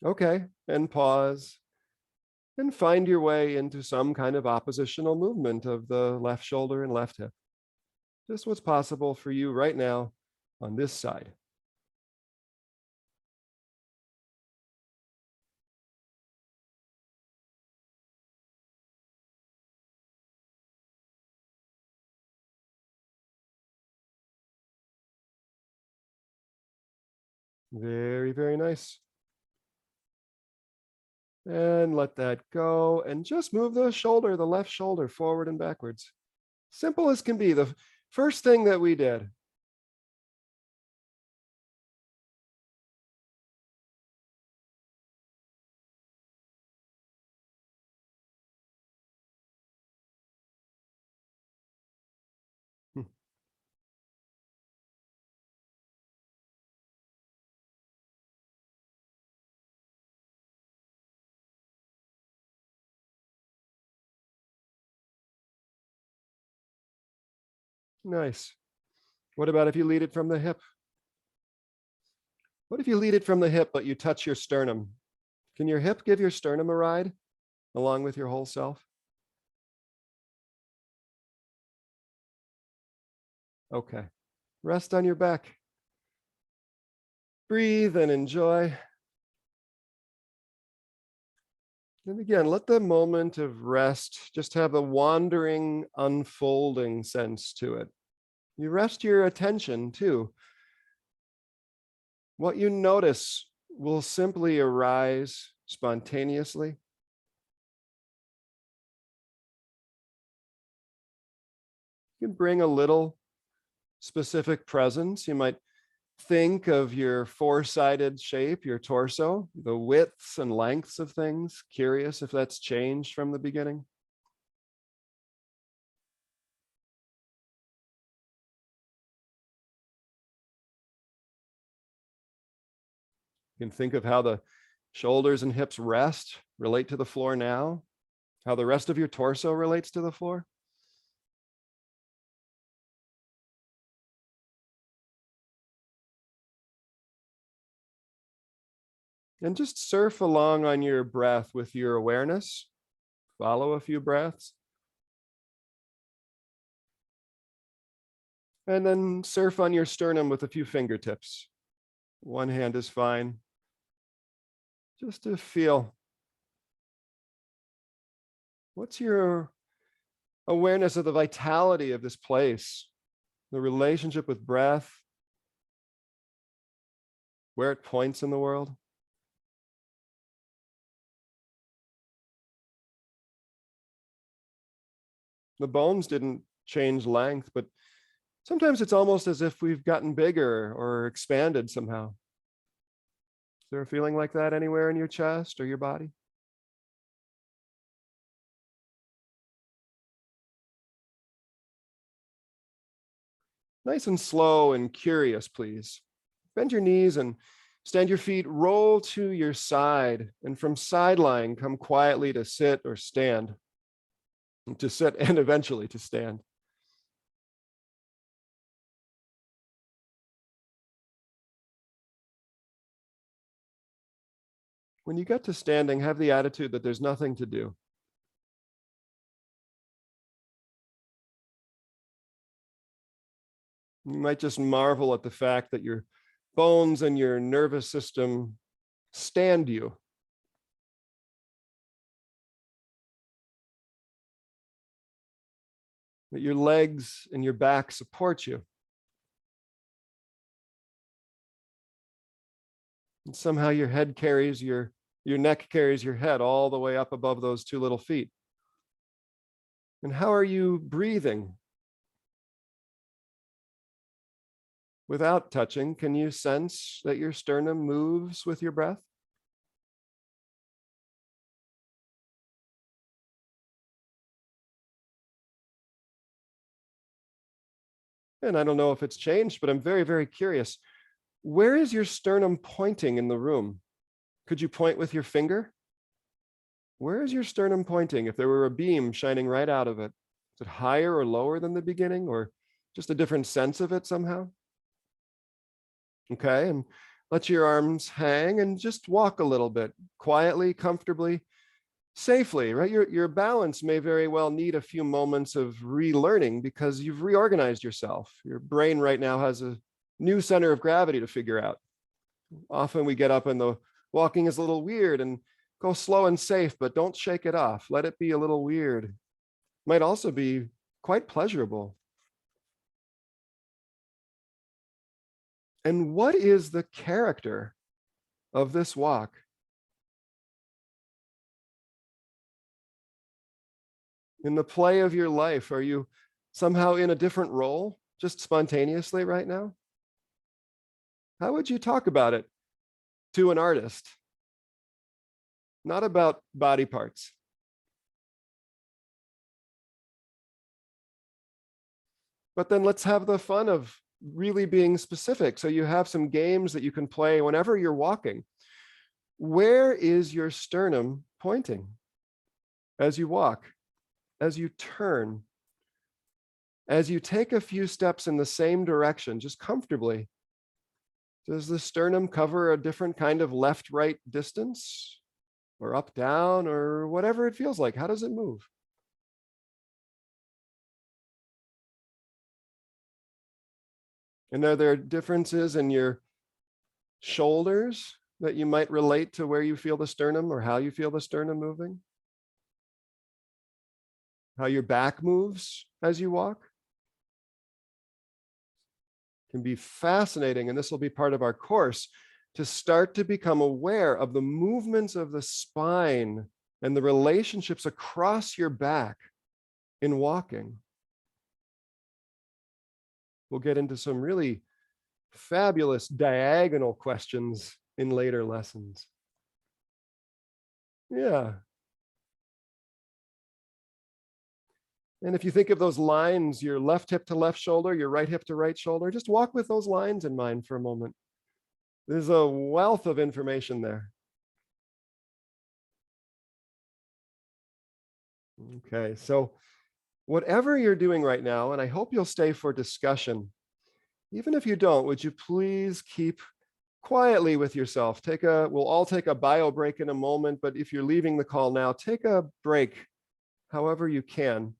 Okay, and pause. And find your way into some kind of oppositional movement of the left shoulder and left hip. Just what's possible for you right now on this side. Very, very nice. And let that go. And just move the shoulder, the left shoulder, forward and backwards. Simple as can be. The first thing that we did. Nice. What about if you lead it from the hip? What if you lead it from the hip, but you touch your sternum? Can your hip give your sternum a ride along with your whole self? Okay. Rest on your back. Breathe and enjoy. And again, let the moment of rest just have a wandering, unfolding sense to it. You rest your attention too. What you notice will simply arise spontaneously. You can bring a little specific presence. You might think of your four-sided shape, your torso, the widths and lengths of things. Curious if that's changed from the beginning. You can think of how the shoulders and hips rest, relate to the floor now, how the rest of your torso relates to the floor. And just surf along on your breath with your awareness. Follow a few breaths. And then surf on your sternum with a few fingertips. One hand is fine. Just to feel. What's your awareness of the vitality of this place, the relationship with breath, where it points in the world? The bones didn't change length, but sometimes it's almost as if we've gotten bigger or expanded somehow. Is there a feeling like that anywhere in your chest or your body? Nice and slow and curious, please. Bend your knees and stand your feet, roll to your side, and from side lying, come quietly to sit or stand. To sit and eventually to stand. When you get to standing, have the attitude that there's nothing to do. You might just marvel at the fact that your bones and your nervous system stand you. That your legs and your back support you. And somehow your head carries your neck carries your head all the way up above those two little feet. And how are you breathing? Without touching, can you sense that your sternum moves with your breath? And I don't know if it's changed, but I'm very, very curious. Where is your sternum pointing in the room? Could you point with your finger? Where is your sternum pointing if there were a beam shining right out of it? Is it higher or lower than the beginning, or just a different sense of it somehow? Okay, and let your arms hang and just walk a little bit, quietly, comfortably, safely, right? Your balance may very well need a few moments of relearning because you've reorganized yourself. Your brain right now has a new center of gravity to figure out. Often we get up and the walking is a little weird, and go slow and safe, but don't shake it off. Let it be a little weird. Might also be quite pleasurable. And what is the character of this walk? In the play of your life, are you somehow in a different role, just spontaneously right now? How would you talk about it to an artist? Not about body parts. But then let's have the fun of really being specific. So you have some games that you can play whenever you're walking. Where is your sternum pointing as you walk, as you turn, as you take a few steps in the same direction, just comfortably? Does the sternum cover a different kind of left-right distance, or up-down, or whatever it feels like? How does it move? And are there differences in your shoulders that you might relate to where you feel the sternum, or how you feel the sternum moving? How your back moves as you walk? Can be fascinating, and this will be part of our course, to start to become aware of the movements of the spine and the relationships across your back in walking. We'll get into some really fabulous diagonal questions in later lessons. Yeah. And if you think of those lines, your left hip to left shoulder, your right hip to right shoulder, just walk with those lines in mind for a moment. There's a wealth of information there. Okay, so whatever you're doing right now, and I hope you'll stay for discussion. Even if you don't, would you please keep quietly with yourself? We'll all take a bio break in a moment, but if you're leaving the call now, take a break however you can.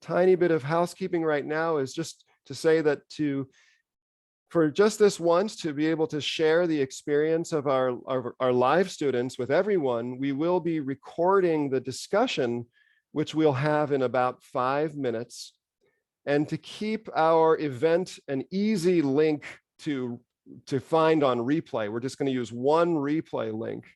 Tiny bit of housekeeping right now is just to say that for just this once, to be able to share the experience of our live students with everyone, we will be recording the discussion, which we'll have in about 5 minutes. And to keep our event an easy link to find on replay, we're just going to use one replay link.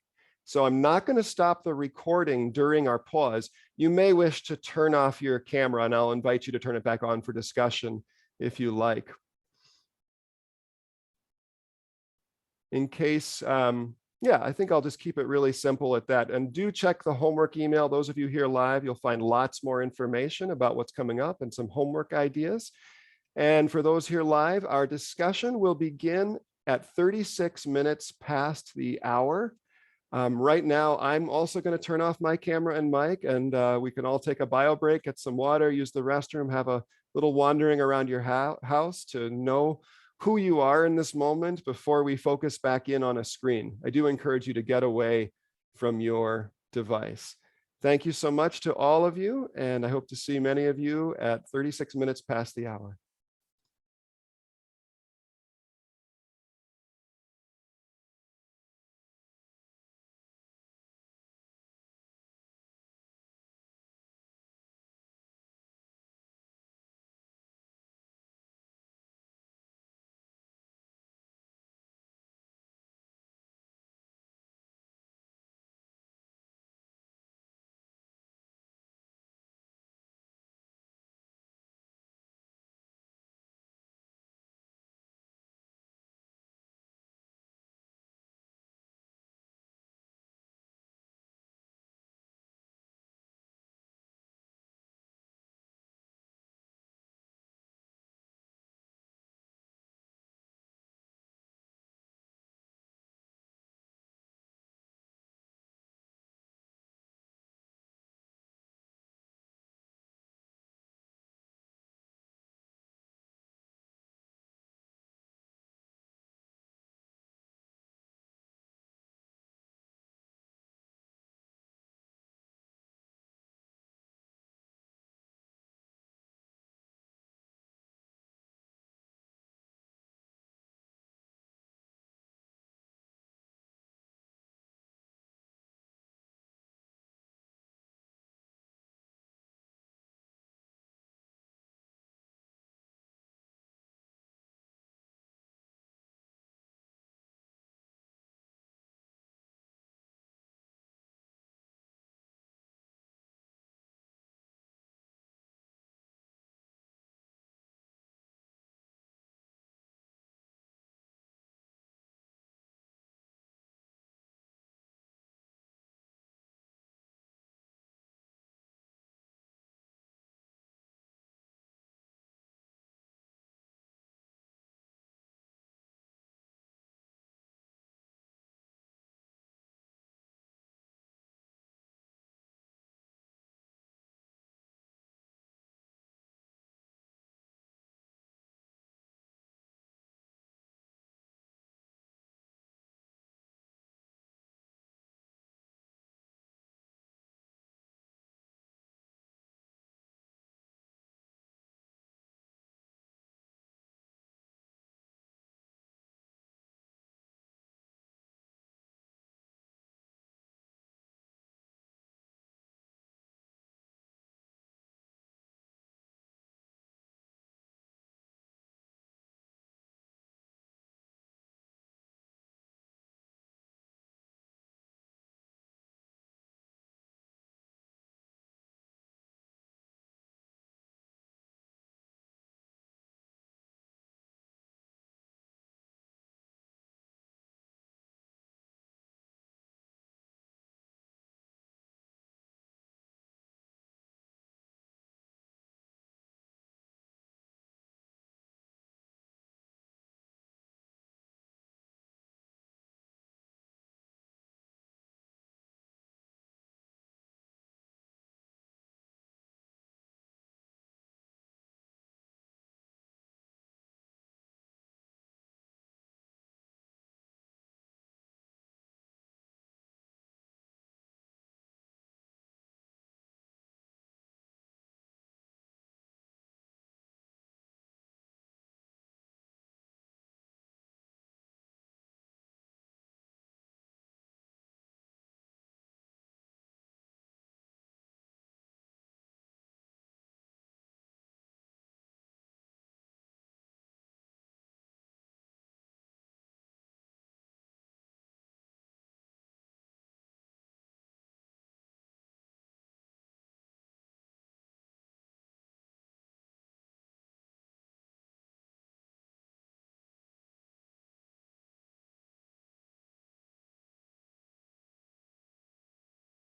So I'm not going to stop the recording during our pause. You may wish to turn off your camera, and I'll invite you to turn it back on for discussion if you like. In case, yeah, I think I'll just keep it really simple at that. And do check the homework email. Those of you here live, you'll find lots more information about what's coming up and some homework ideas. And for those here live, our discussion will begin at 36 minutes past the hour. Right now, I'm also going to turn off my camera and mic, and we can all take a bio break, get some water, use the restroom, have a little wandering around your house to know who you are in this moment before we focus back in on a screen. I do encourage you to get away from your device. Thank you so much to all of you, and I hope to see many of you at 36 minutes past the hour.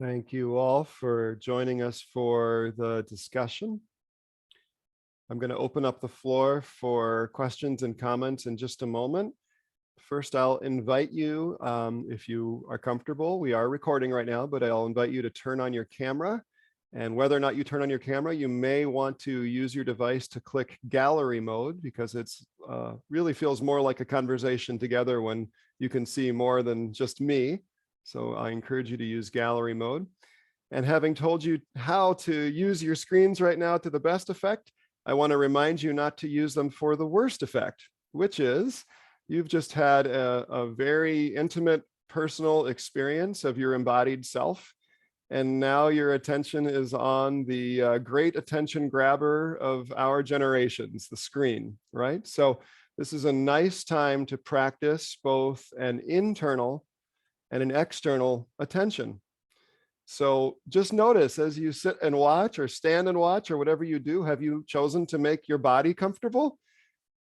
Thank you all for joining us for the discussion. I'm going to open up the floor for questions and comments in just a moment. First, I'll invite you, if you are comfortable, we are recording right now, but I'll invite you to turn on your camera. And whether or not you turn on your camera, you may want to use your device to click gallery mode, because it's really feels more like a conversation together when you can see more than just me. So I encourage you to use gallery mode. And having told you how to use your screens right now to the best effect, I want to remind you not to use them for the worst effect, which is you've just had a very intimate personal experience of your embodied self. And now your attention is on the great attention grabber of our generations, the screen, right? So this is a nice time to practice both an internal and an external attention. So just notice as you sit and watch or stand and watch or whatever you do, have you chosen to make your body comfortable?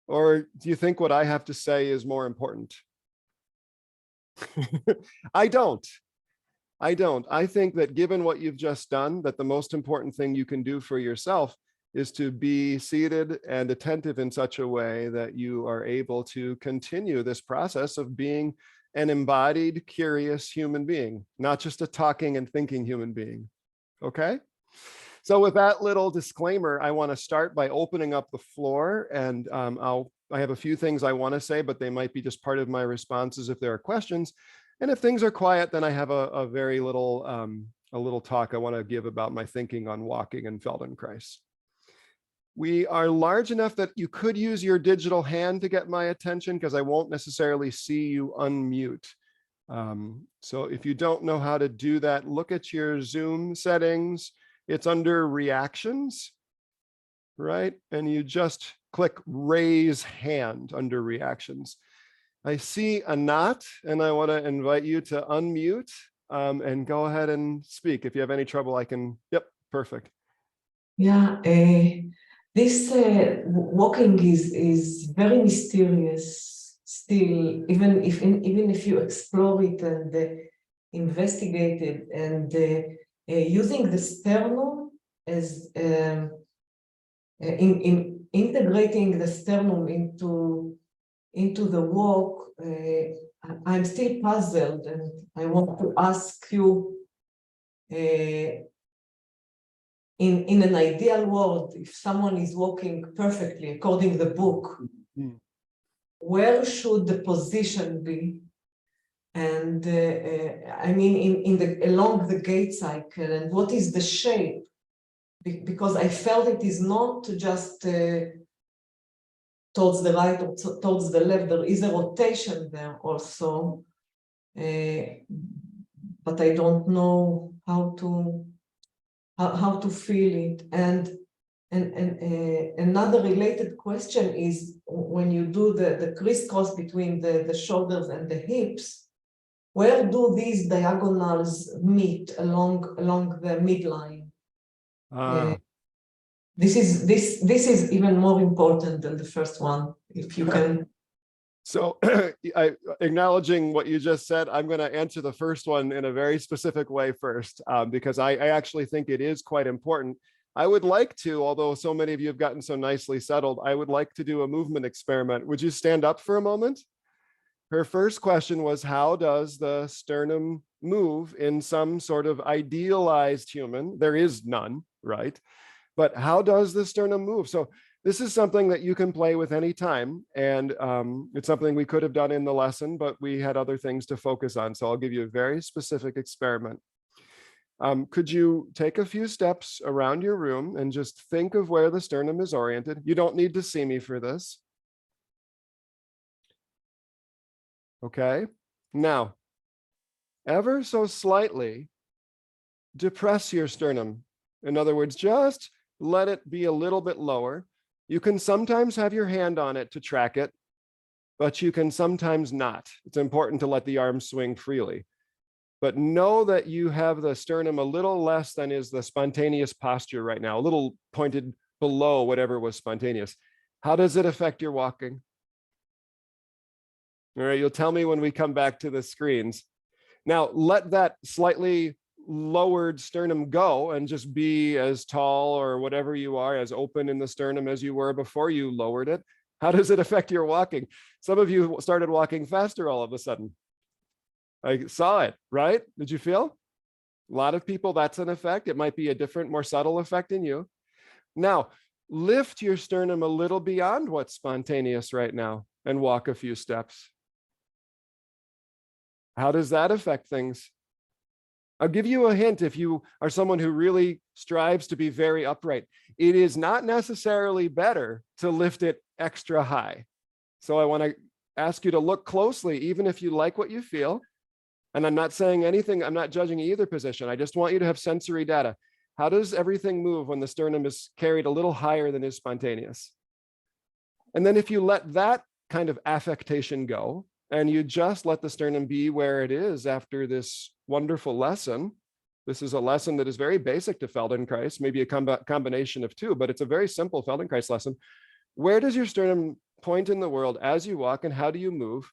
Or do you think what I have to say is more important? I don't. I think that given what you've just done, that the most important thing you can do for yourself is to be seated and attentive in such a way that you are able to continue this process of being an embodied, curious human being, not just a talking and thinking human being. Okay? So with that little disclaimer, I want to start by opening up the floor, and I have a few things I want to say, but they might be just part of my responses if there are questions. And if things are quiet, then I have a very little, a little talk I want to give about my thinking on walking in Feldenkrais. We are large enough that you could use your digital hand to get my attention, because I won't necessarily see you unmute. So if you don't know how to do that, look at your Zoom settings. It's under reactions, right? And you just click raise hand under reactions. I see Anat, and I want to invite you to unmute and go ahead and speak. If you have any trouble, I can, yep, perfect. Yeah, this walking is very mysterious still, even if you explore it and investigate it, and using the sternum as in integrating the sternum into the walk, I'm still puzzled, and I want to ask you, in an ideal world, if someone is walking perfectly according to the book, where should the position be? And I mean, along the gait cycle, and what is the shape? Because I felt it is not just towards the right or towards the left. There is a rotation there also, but I don't know how to feel it. And another related question is, when you do the crisscross between the shoulders and the hips, where do these diagonals meet along the midline? This is even more important than the first one, if you can. So acknowledging what you just said, I'm going to answer the first one in a very specific way first, because I actually think it is quite important. I would like to, although so many of you have gotten so nicely settled, I would like to do a movement experiment. Would you stand up for a moment? Her first question was, how does the sternum move in some sort of idealized human? There is none, right? But how does the sternum move? So this is something that you can play with any time. And it's something we could have done in the lesson, but we had other things to focus on. So I'll give you a very specific experiment. Could you take a few steps around your room and just think of where the sternum is oriented? You don't need to see me for this. Okay. Now, ever so slightly, depress your sternum. In other words, just let it be a little bit lower. You can sometimes have your hand on it to track it, but you can sometimes not. It's important to let the arm swing freely. But know that you have the sternum a little less than is the spontaneous posture right now, a little pointed below whatever was spontaneous. How does it affect your walking? All right, you'll tell me when we come back to the screens. Now, let that slightly lowered sternum go and just be as tall or whatever you are, as open in the sternum as you were before you lowered it, how does it affect your walking? Some of you started walking faster all of a sudden. I saw it, right? Did you feel? A lot of people, that's an effect. It might be a different, more subtle effect in you. Now, lift your sternum a little beyond what's spontaneous right now and walk a few steps. How does that affect things? I'll give you a hint if you are someone who really strives to be very upright. It is not necessarily better to lift it extra high. So I want to ask you to look closely, even if you like what you feel. And I'm not saying anything, I'm not judging either position. I just want you to have sensory data. How does everything move when the sternum is carried a little higher than is spontaneous? And then if you let that kind of affectation go, and you just let the sternum be where it is after this wonderful lesson. This is a lesson that is very basic to Feldenkrais, maybe a combination of two, but it's a very simple Feldenkrais lesson. Where does your sternum point in the world as you walk, and how do you move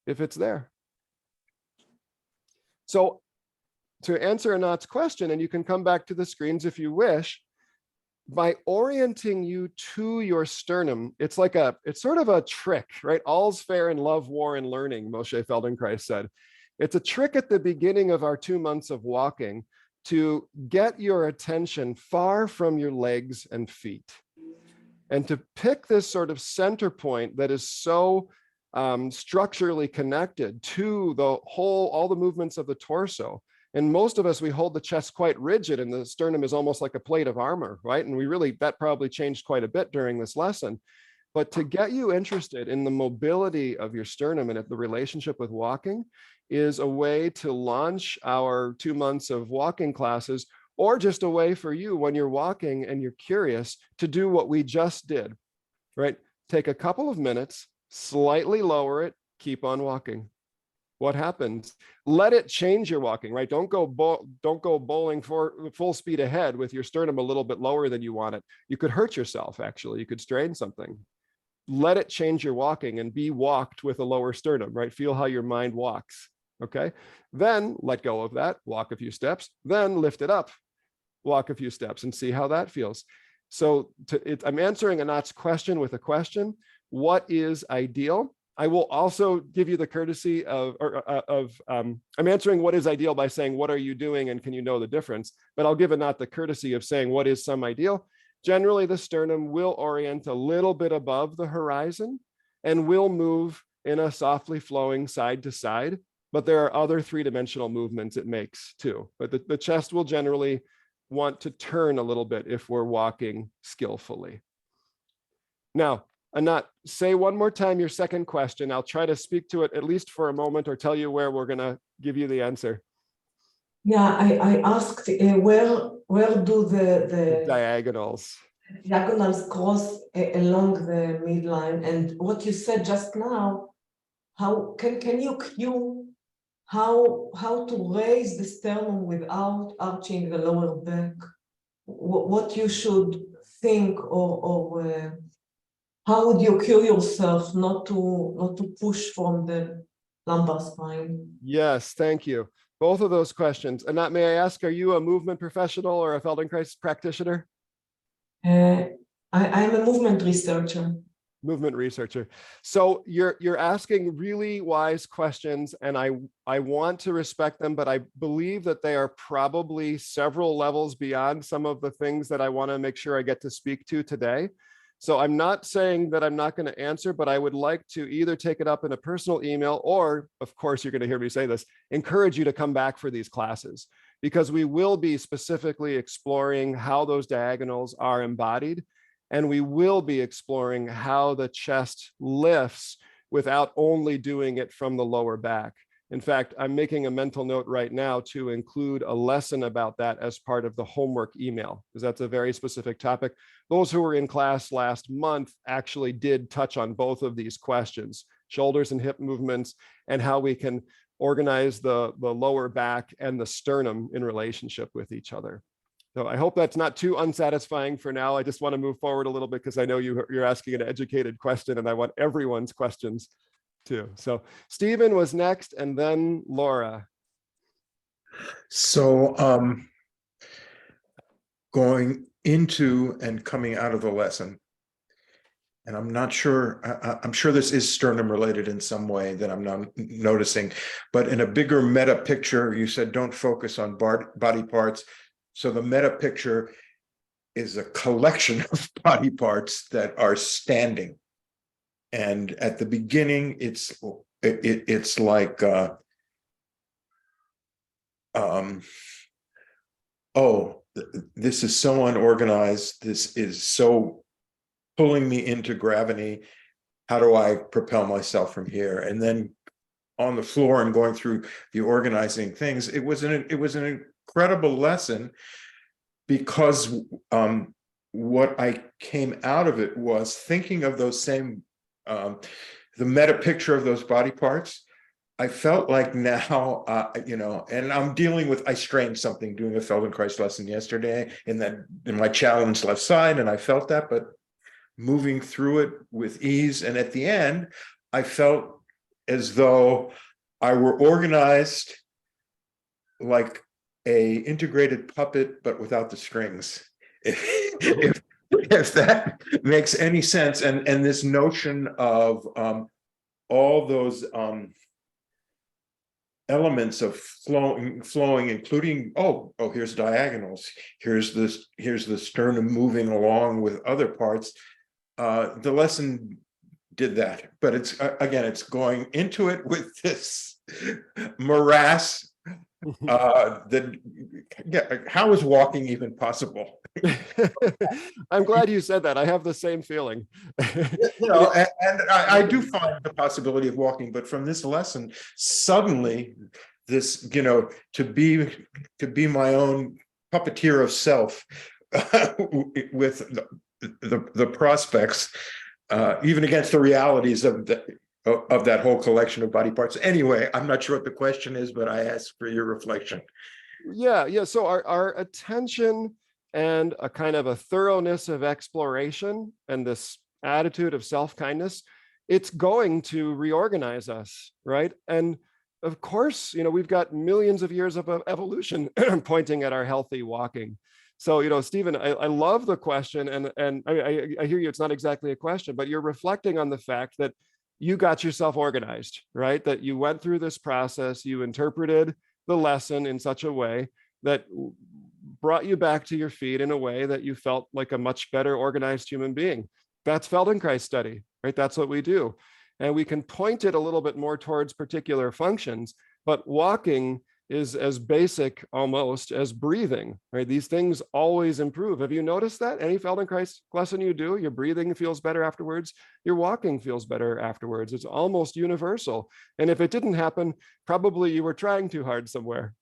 if it's there? So to answer Anat's question, and you can come back to the screens if you wish, by orienting you to your sternum, it's sort of a trick, right? All's fair in love, war, and learning, Moshe Feldenkrais said. It's a trick at the beginning of our 2 months of walking to get your attention far from your legs and feet, and to pick this sort of center point that is so structurally connected to the whole, all the movements of the torso. And most of us, we hold the chest quite rigid and the sternum is almost like a plate of armor, right? And that probably changed quite a bit during this lesson. But to get you interested in the mobility of your sternum and the relationship with walking is a way to launch our 2 months of walking classes, or just a way for you when you're walking and you're curious to do what we just did, right? Take a couple of minutes, slightly lower it, keep on walking. What happens? Let it change your walking, right? Don't go bowling for full speed ahead with your sternum a little bit lower than you want it. You could hurt yourself, actually. You could strain something. Let it change your walking and be walked with a lower sternum, right? Feel how your mind walks, okay? Then let go of that, walk a few steps, then lift it up, walk a few steps and see how that feels. So I'm answering Anat's question with a question. What is ideal? I will also give you the courtesy of I'm answering what is ideal by saying, what are you doing and can you know the difference? But I'll give Anat the courtesy of saying, what is some ideal? Generally, the sternum will orient a little bit above the horizon and will move in a softly flowing side to side. But there are other three-dimensional movements it makes too. But the chest will generally want to turn a little bit if we're walking skillfully. Now, Anat, say one more time your second question. I'll try to speak to it at least for a moment or tell you where we're going to give you the answer. Yeah, I asked where do the diagonals cross along the midline, and what you said just now, how can you cue how to raise the sternum without arching the lower back? What you should think, or how would you cue yourself not to push from the lumbar spine? Yes, thank you. Both of those questions. Anat, may I ask, are you a movement professional or a Feldenkrais practitioner? I'm a movement researcher. Movement researcher. So you're asking really wise questions, and I want to respect them, but I believe that they are probably several levels beyond some of the things that I want to make sure I get to speak to today. So I'm not saying that I'm not going to answer, but I would like to either take it up in a personal email, or, of course, you're going to hear me say this, encourage you to come back for these classes, because we will be specifically exploring how those diagonals are embodied. And we will be exploring how the chest lifts without only doing it from the lower back. In fact, I'm making a mental note right now to include a lesson about that as part of the homework email, because that's a very specific topic. Those who were in class last month actually did touch on both of these questions, shoulders and hip movements, and how we can organize the lower back and the sternum in relationship with each other. So I hope that's not too unsatisfying for now. I just want to move forward a little bit because I know you're asking an educated question, and I want everyone's questions too. So Stephen was next, and then Laura. So, going into and coming out of the lesson, and I'm not sure, I'm sure this is sternum related in some way that I'm not noticing, but in a bigger meta picture, you said don't focus on body parts. So the meta picture is a collection of body parts that are standing. And at the beginning, it's like, oh, this is so unorganized. This is so pulling me into gravity. How do I propel myself from here? And then on the floor and going through the organizing things, it was an incredible lesson, because what I came out of it was thinking of those same, the meta picture of those body parts. I felt like now, and I'm dealing with, I strained something doing a Feldenkrais lesson yesterday in my challenged left side, and I felt that, but moving through it with ease. And at the end, I felt as though I were organized like a integrated puppet, but without the strings. If that makes any sense. And this notion of all those elements of flowing, including, here's diagonals, here's the sternum moving along with other parts. The lesson did that, but it's again, it's going into it with this morass. How is walking even possible? I'm glad you said that. I have the same feeling. And I do find the possibility of walking, but from this lesson, suddenly this, to be my own puppeteer of self, with the prospects, even against the realities of that whole collection of body parts. Anyway, I'm not sure what the question is, but I ask for your reflection. Yeah. So our attention and a kind of a thoroughness of exploration and this attitude of self-kindness, it's going to reorganize us, right? And of course, we've got millions of years of evolution pointing at our healthy walking. So, Stephen, I love the question, and I hear you, it's not exactly a question, but you're reflecting on the fact that you got yourself organized, right? That you went through this process, you interpreted the lesson in such a way that brought you back to your feet in a way that you felt like a much better organized human being. That's Feldenkrais study, right? That's what we do. And we can point it a little bit more towards particular functions, but walking is as basic almost as breathing, right? These things always improve. Have you noticed that? Any Feldenkrais lesson you do, your breathing feels better afterwards, your walking feels better afterwards. It's almost universal. And if it didn't happen, probably you were trying too hard somewhere,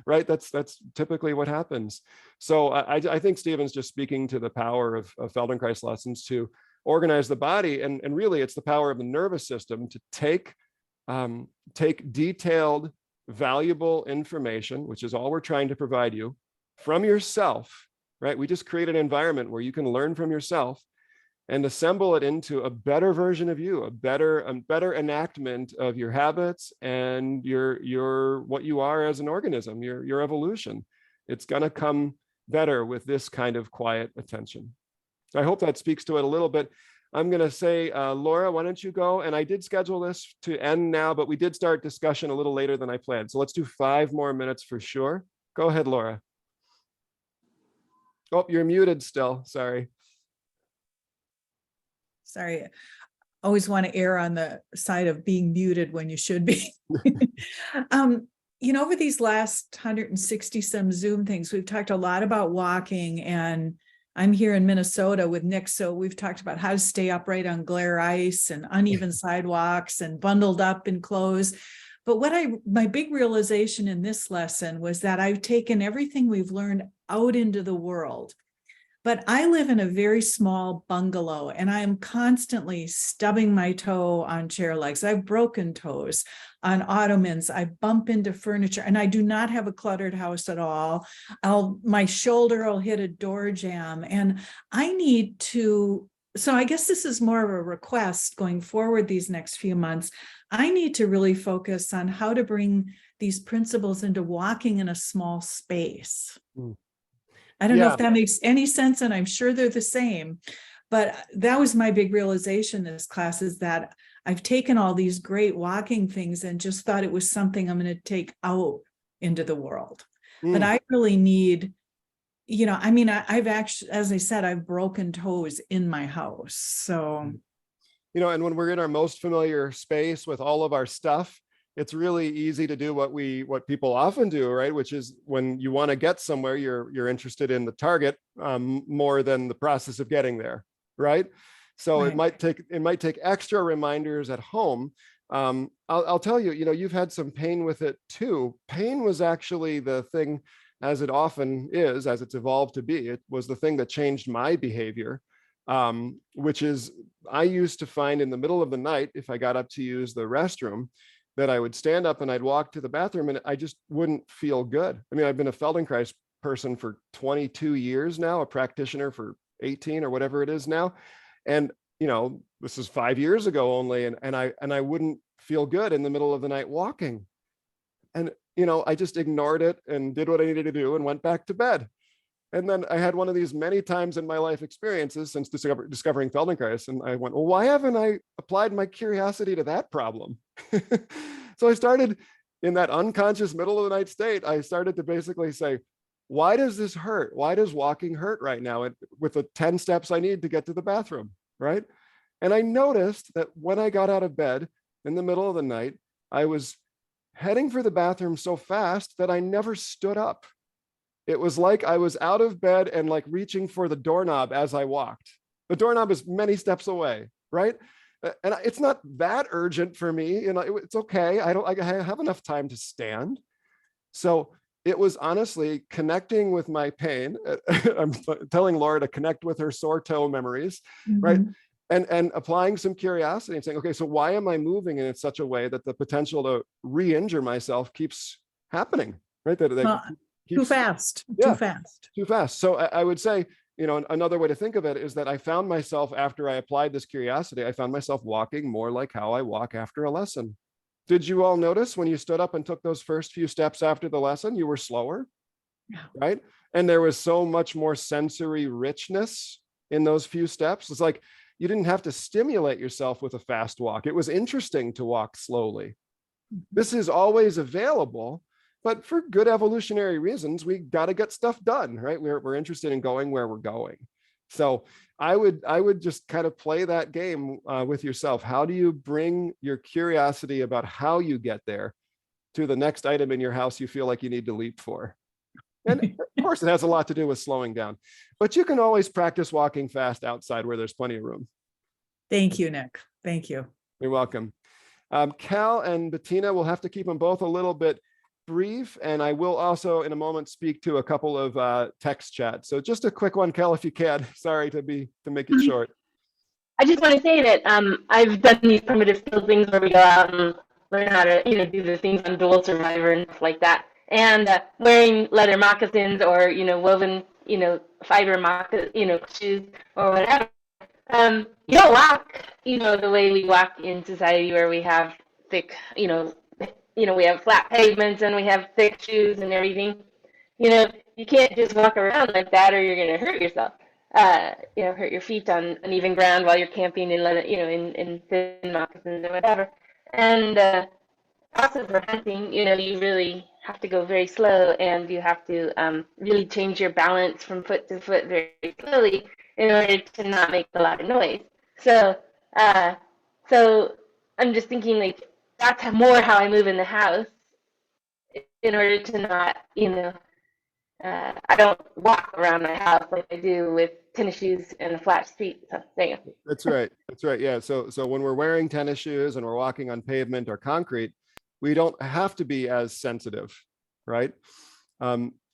right? That's typically what happens. So I think Stephen's just speaking to the power of Feldenkrais lessons to organize the body. And really it's the power of the nervous system to take detailed, valuable information, which is all we're trying to provide you, from yourself, right? We just create an environment where you can learn from yourself and assemble it into a better version of you, a better enactment of your habits and your what you are as an organism, your evolution. It's going to come better with this kind of quiet attention. So I hope that speaks to it a little bit. I'm going to say, Laura, why don't you go? And I did schedule this to end now, but we did start discussion a little later than I planned. So let's do 5 more minutes for sure. Go ahead, Laura. Oh, you're muted still. Sorry. Sorry. Always want to err on the side of being muted when you should be. Over these last 160 some Zoom things, we've talked a lot about walking, and I'm here in Minnesota with Nick, so we've talked about how to stay upright on glare ice and uneven sidewalks and bundled up in clothes. But my big realization in this lesson was that I've taken everything we've learned out into the world. But I live in a very small bungalow, and I am constantly stubbing my toe on chair legs. I've broken toes on ottomans. I bump into furniture, and I do not have a cluttered house at all. My shoulder will hit a door jamb, and I need to So I guess this is more of a request going forward these next few months. I need to really focus on how to bring these principles into walking in a small space. Mm. I don't know Yeah. if that makes any sense, and I'm sure they're the same, but that was my big realization in this class, is that I've taken all these great walking things and just thought it was something I'm going to take out into the world. But I really need, you know, I mean, I've actually, as I said, I've broken toes in my house. So, You know, and when we're in our most familiar space with all of our stuff, it's really easy to do what people often do, right? Which is when you want to get somewhere, you're interested in the target more than the process of getting there, right? So Right. it might take extra reminders at home. I'll tell you, you know, you've had some pain with it too. Pain was actually the thing, as it often is, as it's evolved to be. It was the thing that changed my behavior, which is I used to find in the middle of the night, if I got up to use the restroom, that I would stand up and I'd walk to the bathroom and I just wouldn't feel good. I mean, I've been a Feldenkrais person for 22 years now, a practitioner for 18 or whatever it is now. And, you know, this is 5 years ago only. And I wouldn't feel good in the middle of the night walking. And, you know, I just ignored it and did what I needed to do and went back to bed. And then I had one of these many times in my life experiences since discovering Feldenkrais. And I went, well, why haven't I applied my curiosity to that problem? So I started in that unconscious middle of the night state. I started to basically say, why does this hurt? Why does walking hurt right now with the 10 steps I need to get to the bathroom, right? And I noticed that when I got out of bed in the middle of the night, I was heading for the bathroom so fast that I never stood up. It was like I was out of bed and like reaching for the doorknob as I walked. The doorknob is many steps away, right? And it's not that urgent for me. You know, it's okay. I have enough time to stand. So it was honestly connecting with my pain. I'm telling Laura to connect with her sore toe memories, right? And applying some curiosity and saying, okay, so why am I moving in such a way that the potential to re-injure myself keeps happening, right? Too fast, yeah, too fast. Too fast. So I would say, you know, another way to think of it is that I found myself, after I applied this curiosity, I found myself walking more like how I walk after a lesson. Did you all notice when you stood up and took those first few steps after the lesson, you were slower, right? And there was so much more sensory richness in those few steps. It's like you didn't have to stimulate yourself with a fast walk. It was interesting to walk slowly. This is always available, but for good evolutionary reasons, we got to get stuff done, right? We're interested in going where we're going. So I would just kind of play that game with yourself. How do you bring your curiosity about how you get there to the next item in your house you feel like you need to leap for? And of course, it has a lot to do with slowing down, but you can always practice walking fast outside where there's plenty of room. Thank you, Nick. Thank you. You're welcome. Cal and Bettina, we'll have to keep them both a little bit brief, and I will also in a moment speak to a couple of text chats. So just a quick one, Cal, if you can. Sorry to make it short. I just want to say that I've done these primitive skill things where we go out and learn how to, you know, do the things on Dual Survivor and stuff like that. And wearing leather moccasins or, you know, woven, you know, fiber shoes or whatever. You don't walk, you know, the way we walk in society where we have thick, you know, we have flat pavements and we have thick shoes and everything. You know, you can't just walk around like that or you're going to hurt yourself. You know, hurt your feet on uneven ground while you're camping in, you know, in thin moccasins or whatever. And also for hunting, you know, you really have to go very slow and you have to really change your balance from foot to foot very slowly in order to not make a lot of noise. So, so I'm just thinking like that's more how I move in the house in order to not, you know, I don't walk around my house like I do with tennis shoes and a flat street. So there you go. That's right. That's right. Yeah. So when we're wearing tennis shoes and we're walking on pavement or concrete, we don't have to be as sensitive, right?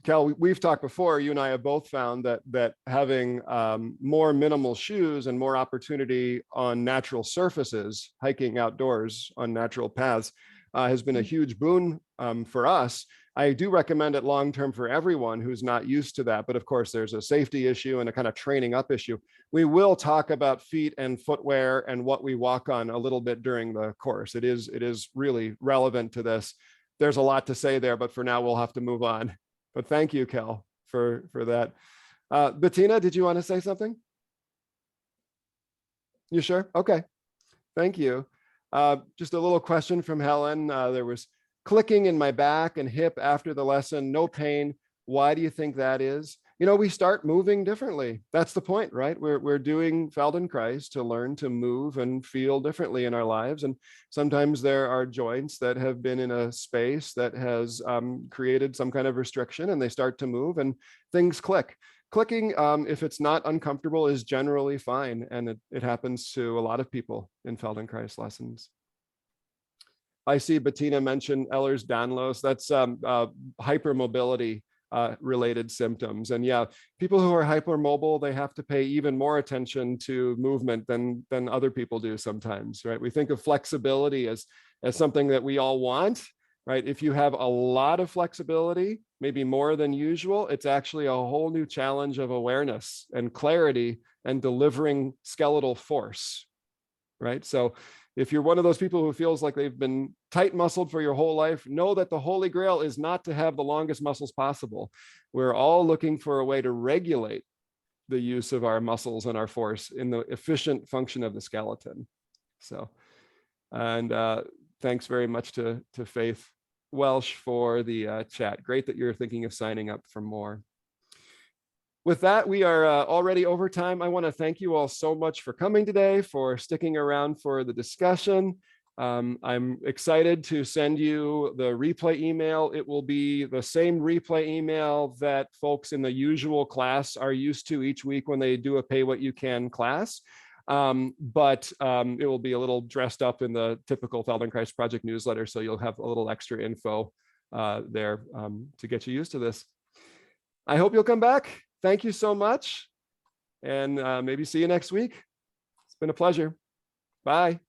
Cal, we've talked before, you and I have both found that having more minimal shoes and more opportunity on natural surfaces, hiking outdoors on natural paths, has been a huge boon for us. I do recommend it long-term for everyone who's not used to that. But of course, there's a safety issue and a kind of training up issue. We will talk about feet and footwear and what we walk on a little bit during the course. It is really relevant to this. There's a lot to say there, but for now we'll have to move on. But thank you, Kel, for that. Bettina, did you want to say something? You sure? Okay. Thank you. Just a little question from Helen. There was clicking in my back and hip after the lesson, no pain. Why do you think that is? You know, we start moving differently. That's the point, right? We're doing Feldenkrais to learn to move and feel differently in our lives. And sometimes there are joints that have been in a space that has created some kind of restriction, and they start to move and things click. Clicking, if it's not uncomfortable, is generally fine. And it happens to a lot of people in Feldenkrais lessons. I see Bettina mentioned Ehlers-Danlos. That's hypermobility related symptoms. And yeah, people who are hypermobile, they have to pay even more attention to movement than other people do sometimes, right? We think of flexibility as something that we all want, right? If you have a lot of flexibility, maybe more than usual, it's actually a whole new challenge of awareness and clarity and delivering skeletal force, right? So if you're one of those people who feels like they've been tight muscled for your whole life, know that the Holy Grail is not to have the longest muscles possible. We're all looking for a way to regulate the use of our muscles and our force in the efficient function of the skeleton. So, and thanks very much to Faith Welsh for the chat. Great that you're thinking of signing up for more. With that, we are already over time. I want to thank you all so much for coming today, for sticking around for the discussion. I'm excited to send you the replay email. It will be the same replay email that folks in the usual class are used to each week when they do a Pay What You Can class. But it will be a little dressed up in the typical Feldenkrais Project newsletter, so you'll have a little extra info there to get you used to this. I hope you'll come back. Thank you so much, and maybe see you next week. It's been a pleasure. Bye.